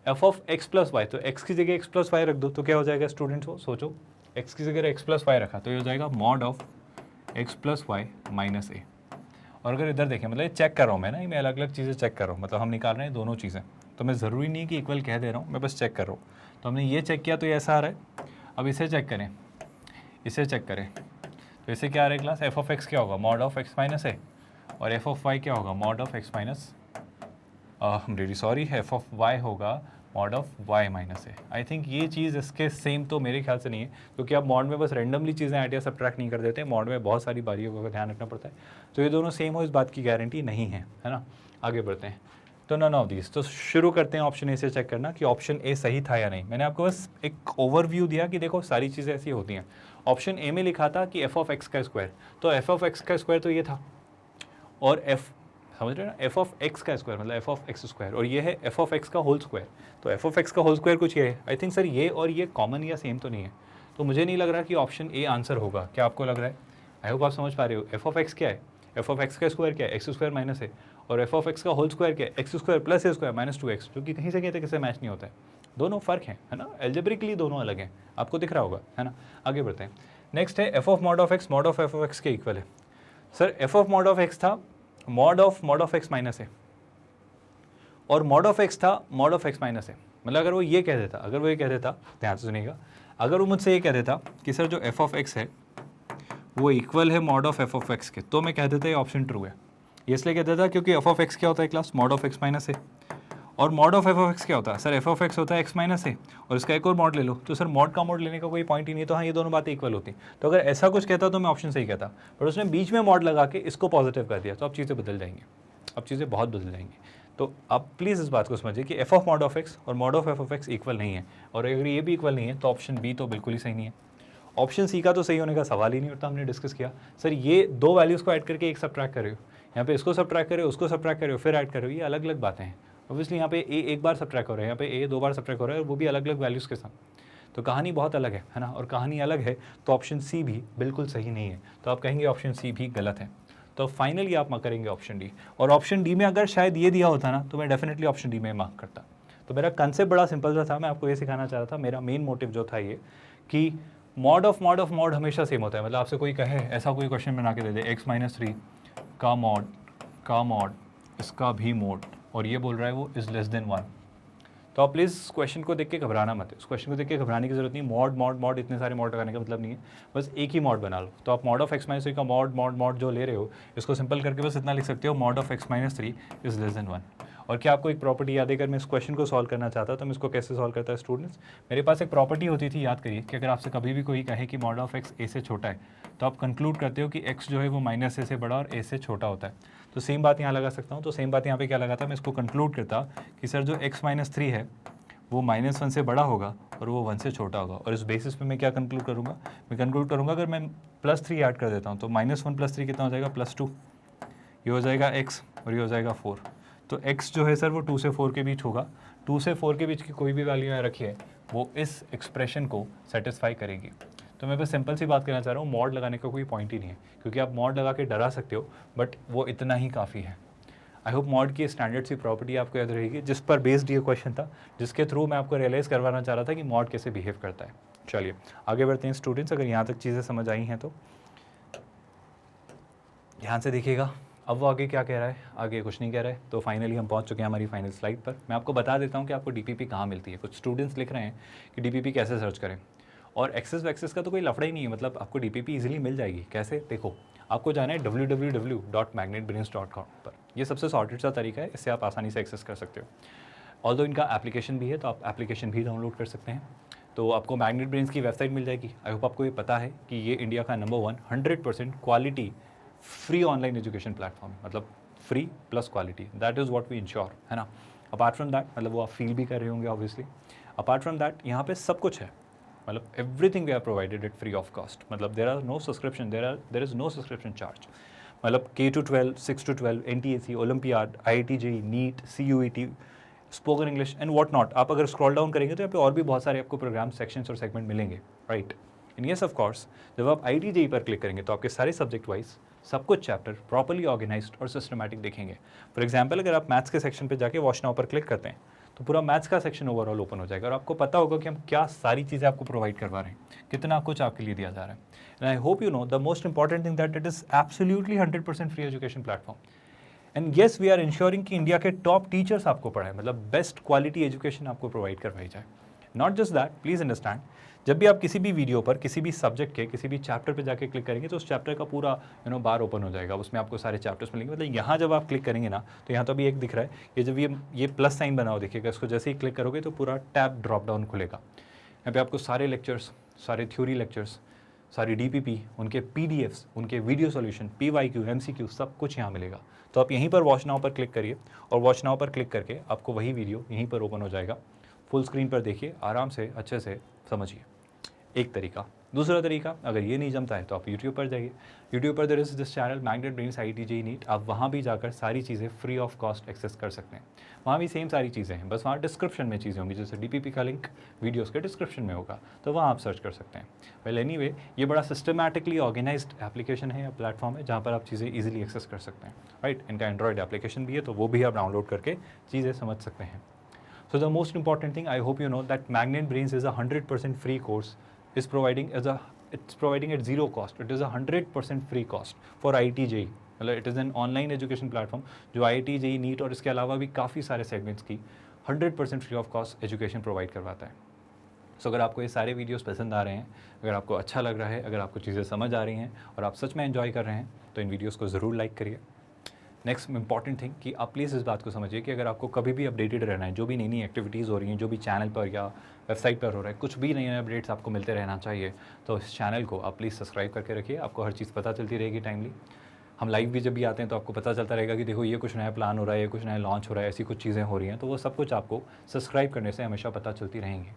f of x plus y, तो एक्स की जगह एक्स प्लस वाई रख दो तो क्या हो जाएगा स्टूडेंट्स। वो सोचो एक्स की जगह एक्स प्लस वाई रखा तो ये हो जाएगा mod of x plus y minus a. और अगर इधर देखें, मतलब ये चेक कर रहा हूँ मैं ना, मैं अलग अलग चीज़ें चेक कर रहा हूँ, मतलब हम निकाल रहे हैं दोनों चीज़ें, तो मैं ज़रूरी नहीं कि इक्वल कह दे रहा हूँ, मैं बस चेक कर रहा हूँ। तो हमने ये चेक किया तो ये ऐसा आ रहा है। अब इसे चेक करें, इसे चेक करें तो इसे क्या आ रहा है क्लास, एफ ऑफ एक्स क्या होगा mod of x minus a, और एफ ऑफ वाई क्या होगा mod of x minus really sorry f of y होगा mod of y minus a. I think ये चीज़ इसके सेम तो मेरे ख्याल से नहीं है, क्योंकि आप मॉड में बस रैंडमली चीज़ें ऐड या सब्ट्रैक्ट नहीं कर देते, मॉड में बहुत सारी बारीकियों का ध्यान रखना पड़ता है। तो ये दोनों सेम हो इस बात की गारंटी नहीं है, है ना। आगे बढ़ते हैं, तो नन ऑफ दीज। तो शुरू करते हैं ऑप्शन ए से चेक करना कि ऑप्शन ए सही था या नहीं। मैंने आपको बस एक ओवरव्यू दिया कि देखो सारी चीज़ें ऐसी होती हैं। ऑप्शन ए में लिखा था कि एफ ऑफ एक्स का स्क्वायर, तो एफ ऑफ एक्स का स्क्वायर तो ये था, और एफ समझ रहे हैं ना, एफ ऑफ एक्स का स्क्वायर मतलब एफ ऑफ एक्स स्क्वायर, और ये है एफ ऑफ एक्स का होल स्क्वायर। तो एफ ऑफ एक्स का होल स्क्वायर कुछ ये है। आई थिंक सर ये और ये कॉमन या सेम तो नहीं है, तो मुझे नहीं लग रहा कि ऑप्शन ए आंसर होगा। क्या आपको लग रहा है? आई होप आप समझ पा रहे हो। एफ ऑफ एक्स क्या है, एफ ऑफ एक्स का स्क्वायर क्या है, एक्स स्क्वायर माइनस है, और एफ ऑफ एक्स का होल स्क्वायर क्या है, एक्स स्क्वायर प्लस ए स्क्वायर माइनस 2x, जो कि कहीं से कहते किससे मैच नहीं होता है। दोनों फ़र्क हैं, है ना, एल्जेब्रिकली दोनों अलग हैं, आपको दिख रहा होगा, है ना। आगे बढ़ते हैं। नेक्स्ट है f of mod of x mod of f of x के इक्वल है। Sir F of mod of x था मॉड ऑफ एक्स माइनस है, और मॉड ऑफ एक्स था मॉड ऑफ एक्स माइनस है। मतलब अगर वो ये कह देता, अगर वो ये कह देता, ध्यान से सुनिएगा, अगर वो मुझसे ये कह देता कि सर जो एफ ऑफ एक्स है वो इक्वल है mod of f of x के, तो मैं कह देता ये ऑप्शन ट्रू है। ये इसलिए कह देता क्योंकि एफ ऑफ एक्स क्या होता है class, mod of x minus है, और mod of f of x क्या होता है सर, एफ ऑफ एक्स होता है एक्स माइनस है, और इसका एक और मॉड ले लो, तो सर मॉड का मॉड लेने का कोई पॉइंट ही नहीं। तो हाँ, ये दोनों बातें इक्वल होती। तो अगर ऐसा कुछ कहता तो मैं ऑप्शन सही कहता, पर उसने बीच में मॉड लगा के इसको पॉजिटिव कर दिया, तो अब चीज़ें बदल जाएंगी, अब चीज़ें बहुत बदल जाएंगी। तो आप प्लीज़ इस बात को समझिए कि f of mod of x और mod of f of x equal नहीं है, और अगर ये भी इक्वल नहीं है तो ऑप्शन बी तो बिल्कुल ही सही नहीं है। ऑप्शन सी का तो सही होने का सवाल ही नहीं उठता। हमने डिस्कस किया सर ये दो वैल्यूज़ को ऐड करके एक सब्ट्रैक्ट कर रहे हो, यहाँ पे इसको सब्ट्रैक्ट कर रहे हो, उसको सब्ट्रैक्ट कर रहे हो, फिर ऐड कर रहे हो, ये अलग अलग बातें हैं। ऑब्वियसली यहाँ पे ए एक बार सब्ट्रैक्ट हो रहा है, यहाँ पे ए दो बार सब्ट्रैक्ट हो रहा है, और वो भी अलग अलग वैल्यूज़ के साथ। तो कहानी बहुत अलग है ना, और कहानी अलग है तो ऑप्शन सी भी बिल्कुल सही नहीं है। तो आप कहेंगे ऑप्शन सी भी गलत है, तो फाइनली आप मार्क करेंगे ऑप्शन डी। और ऑप्शन डी में अगर शायद ये दिया होता ना तो मैं डेफिनेटली ऑप्शन डी में मार्क करता। तो मेरा कंसेप्ट बड़ा सिंपल सा था, मैं आपको ये सिखाना चाह रहा था। मेरा मेन मोटिव जो था ये कि मॉड ऑफ मॉड हमेशा सेम होता है। मतलब आपसे कोई कहे, ऐसा कोई क्वेश्चन बना के दे दे एक्स माइनस 3 का मॉड इसका भी मॉड, और ये बोल रहा है वो इज़ लेस देन 1, तो आप प्लीज़ क्वेश्चन को देख के घबराना मत है। उस क्वेश्चन को देख के घबराने की जरूरत नहीं। मॉड इतने सारे मॉड लगाने का मतलब नहीं है, बस एक ही मॉड बना लो। तो आप मॉड ऑफ एक्स माइनस 3 का मॉड जो ले रहे हो, इसको सिंपल करके बस इतना लिख सकते हो, mod of x minus 3 is less than 1। और क्या आपको एक प्रॉपर्टी याद है, अगर मैं इस क्वेश्चन को सॉल्व करना चाहता तो मैं इसको कैसे सॉल्व करता है स्टूडेंट्स। मेरे पास एक प्रॉपर्टी होती थी, याद करिए, कि अगर आपसे कभी भी कोई कहे कि मॉड ऑफ एक्स ए से छोटा है, तो आप कंक्लूड करते हो कि एक्स जो है वो माइनस ए से बड़ा और ए से छोटा होता है। तो सेम बात यहाँ लगा सकता हूँ। तो सेम बात यहाँ पे क्या लगा था, मैं इसको कंक्लूड करता कि सर जो एक्स माइनस 3 है वो -1 से बड़ा होगा और वो 1 से छोटा होगा। और इस बेसिस पे मैं क्या कंक्लूड करूँगा, मैं कंक्लूड करूँगा अगर मैं +3 ऐड कर देता हूँ तो -1 + 3 कितना हो जाएगा, +2। ये हो जाएगा x और ये हो जाएगा 4। तो x जो है सर वो 2 से 4 के बीच होगा। 2 से 4 के बीच की कोई भी वैल्यू यहाँ रखिए वो इस एक्सप्रेशन को सेटिस्फाई करेगी। तो मैं बस सिंपल सी बात कहना चाह रहा हूँ, मॉड लगाने का कोई पॉइंट ही नहीं है, क्योंकि आप मॉड लगा के डरा सकते हो बट वो इतना ही काफ़ी है। आई होप मॉड की स्टैंडर्ड सी प्रॉपर्टी आपको याद रहेगी, जिस पर बेस्ड ये क्वेश्चन था, जिसके थ्रू मैं आपको रियलाइज़ करवाना चाह रहा था कि मॉड कैसे बिहेव करता है। चलिए आगे बढ़ते हैं स्टूडेंट्स। अगर यहाँ तक चीज़ें समझ आई हैं तो ध्यान से देखिएगा। अब वो आगे क्या कह रहा है, आगे कुछ नहीं कह रहा है। तो फाइनली हम पहुँच चुके हैं हमारी फाइनल स्लाइड पर। मैं आपको बता देता हूँ कि आपको DPP कहाँ मिलती है। कुछ स्टूडेंट्स लिख रहे हैं कि DPP कैसे सर्च करें, और एक्सेस वैक्सेस का तो कोई लफड़ा ही नहीं है। मतलब आपको DPP ईजिली मिल जाएगी। कैसे, देखो आपको जाना है www.magnetbrains.com पर। ये सबसे सॉर्टेड सा तरीका है, इससे आप आसानी से एक्सेस कर सकते हो। ऑल्दो इनका एप्लीकेशन भी है, तो आप एप्लीकेशन भी डाउनलोड कर सकते हैं। तो आपको मैग्नेट ब्रेन्स की वेबसाइट मिल जाएगी। आई होप आपको ये पता है कि ये इंडिया का number 1 100% quality free online education platform है, मतलब free plus quality, that is what we ensure, है ना। अपार्ट फ्रॉम दैट, मतलब वो आप फील भी कर रहे होंगे ऑब्वियसली, अपार्ट फ्रॉम दैट यहाँ पे सब कुछ है, मतलब everything we are provided it free of cost, मतलब there are no subscription, there is no subscription charge, मतलब K-12, 6-12, NTSE, olympiad, IIT JEE, NEET, CUET, spoken English and what not. आप अगर स्क्रॉल डाउन करेंगे तो यहाँ पे और भी बहुत सारे आपको प्रोग्राम सेक्शंस और सेगमेंट मिलेंगे, right. And yes of course, जब आप IIT JEE पर क्लिक करेंगे तो आपके सारे सब्जेक्ट वाइज सब कुछ चैप्टर प्रॉपर्ली ऑर्गेनाइज्ड और सिस्टमैटिक दिखेंगे। फॉर एग्जाम्पल, अगर आप मैथ्स के सेक्शन पर जाके वॉच नाउ पर क्लिक करते हैं तो पूरा मैथ्स का सेक्शन ओवरऑल ओपन हो जाएगा और आपको पता होगा कि हम क्या सारी चीज़ें आपको प्रोवाइड करवा रहे हैं, कितना कुछ आपके लिए दिया जा रहा है। And I hope you know the most important thing that it is absolutely 100% free education platform. And yes, we are ensuring कि इंडिया के टॉप टीचर्स आपको पढ़ाएं, मतलब बेस्ट क्वालिटी एजुकेशन आपको प्रोवाइड करवाई जाए। Not just that, please understand, जब भी आप किसी भी वीडियो पर किसी भी सब्जेक्ट के किसी भी चैप्टर पे जाके क्लिक करेंगे तो उस चैप्टर का पूरा बार ओपन हो जाएगा, उसमें आपको सारे चैप्टर्स मिलेंगे। मतलब यहाँ जब आप क्लिक करेंगे ना, तो यहाँ तो अभी एक दिख रहा है, ये जब ये प्लस साइन बना हो देखिएगा, इसको जैसे ही क्लिक करोगे तो पूरा टैब ड्रॉप डाउन खुलेगा। यहाँ पे आपको सारे लेक्चर्स, सारे थ्योरी लेक्चर्स, सारी DPP, उनके PDFs, उनके वीडियो सॉल्यूशन, PYQ, MCQ, सब कुछ यहाँ मिलेगा। तो आप यहीं पर वॉच नाउ पर क्लिक करिए और वॉच नाउ पर क्लिक करके आपको वही वीडियो यहीं पर ओपन हो जाएगा। फुल स्क्रीन पर देखिए, आराम से अच्छे से समझिए। एक तरीका। दूसरा तरीका, अगर ये नहीं जमता है तो आप यूट्यूब पर जाइए। यूट्यूब पर there is this channel Magnet Brains IIT JEE NEET, आप वहाँ भी जाकर सारी चीज़ें फ्री ऑफ कॉस्ट एक्सेस कर सकते हैं। वहाँ भी सेम सारी चीज़ें हैं, बस वहाँ डिस्क्रिप्शन में चीज़ें होंगी, जैसे DPP का लिंक वीडियोस के डिस्क्रिप्शन में होगा, तो वहाँ आप सर्च कर सकते हैं। वेल एनीवे, ये बड़ा सिस्टमैटिकली ऑर्गेनाइज्ड एप्लीकेशन है या प्लेटफॉर्म है जहाँ पर आप चीज़ें ईजिली एक्सेस कर सकते हैं, राइट। इनका एंड्रॉयड एप्लीकेशन भी है, तो वो भी आप डाउनलोड करके चीज़ें समझ सकते हैं। So the most important thing, I hope you know that Magnet Brains is a 100% free course, is providing at zero cost. It is a 100% free cost for IIT JEE. मतलब it is an online education platform जो IIT JEE NEET और इसके अलावा भी काफ़ी सारे segments की 100% free of cost education provide करवाता है। सो अगर आपको ये सारे वीडियोस पसंद आ रहे हैं, अगर आपको अच्छा लग रहा है, अगर आपको चीज़ें समझ आ रही हैं और आप सच में एंजॉय कर रहे हैं, तो इन वीडियोज़ को ज़रूर लाइक करिए। नेक्स्ट इंपॉर्टेंट थिंग कि आप प्लीज़ इस बात को समझिए कि अगर आपको कभी भी अपडेटेड रहना है, जो भी नई नई एक्टिविटीज़ हो रही हैं, जो भी चैनल पर या वेबसाइट पर हो रहा है, कुछ भी नए नए अपडेट्स आपको मिलते रहना चाहिए, तो इस चैनल को आप प्लीज़ सब्सक्राइब करके रखिए। आपको हर चीज़ पता चलती रहेगी टाइमली। हम लाइव भी जब भी आते हैं तो आपको पता चलता रहेगा कि देखो ये कुछ नया प्लान हो रहा है, ये कुछ नया लॉन्च हो रहा है, ऐसी कुछ चीज़ें हो रही हैं, तो वो सब कुछ आपको सब्सक्राइब करने से हमेशा पता चलती रहेंगी।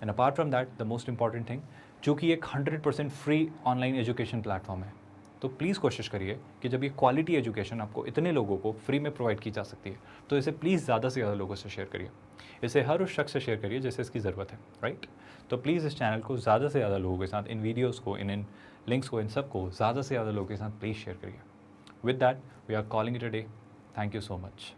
And apart from that, the most important thing, चूँकि एक 100% फ्री ऑनलाइन एजुकेशन प्लेटफॉर्म है, तो प्लीज़ कोशिश करिए कि जब ये क्वालिटी एजुकेशन आपको इतने लोगों को फ्री में प्रोवाइड की जा सकती है, तो इसे प्लीज़ ज़्यादा से ज़्यादा लोगों से शेयर करिए। इसे हर उस शख्स से शेयर करिए जैसे इसकी ज़रूरत है, राइट। तो प्लीज़ इस चैनल को ज़्यादा से ज़्यादा लोगों के साथ, इन वीडियोज़ को, इन लिंक्स को, इन सब को ज़्यादा से ज़्यादा लोगों के साथ प्लीज़ शेयर करिए। With that we are calling it a day. Thank you so much.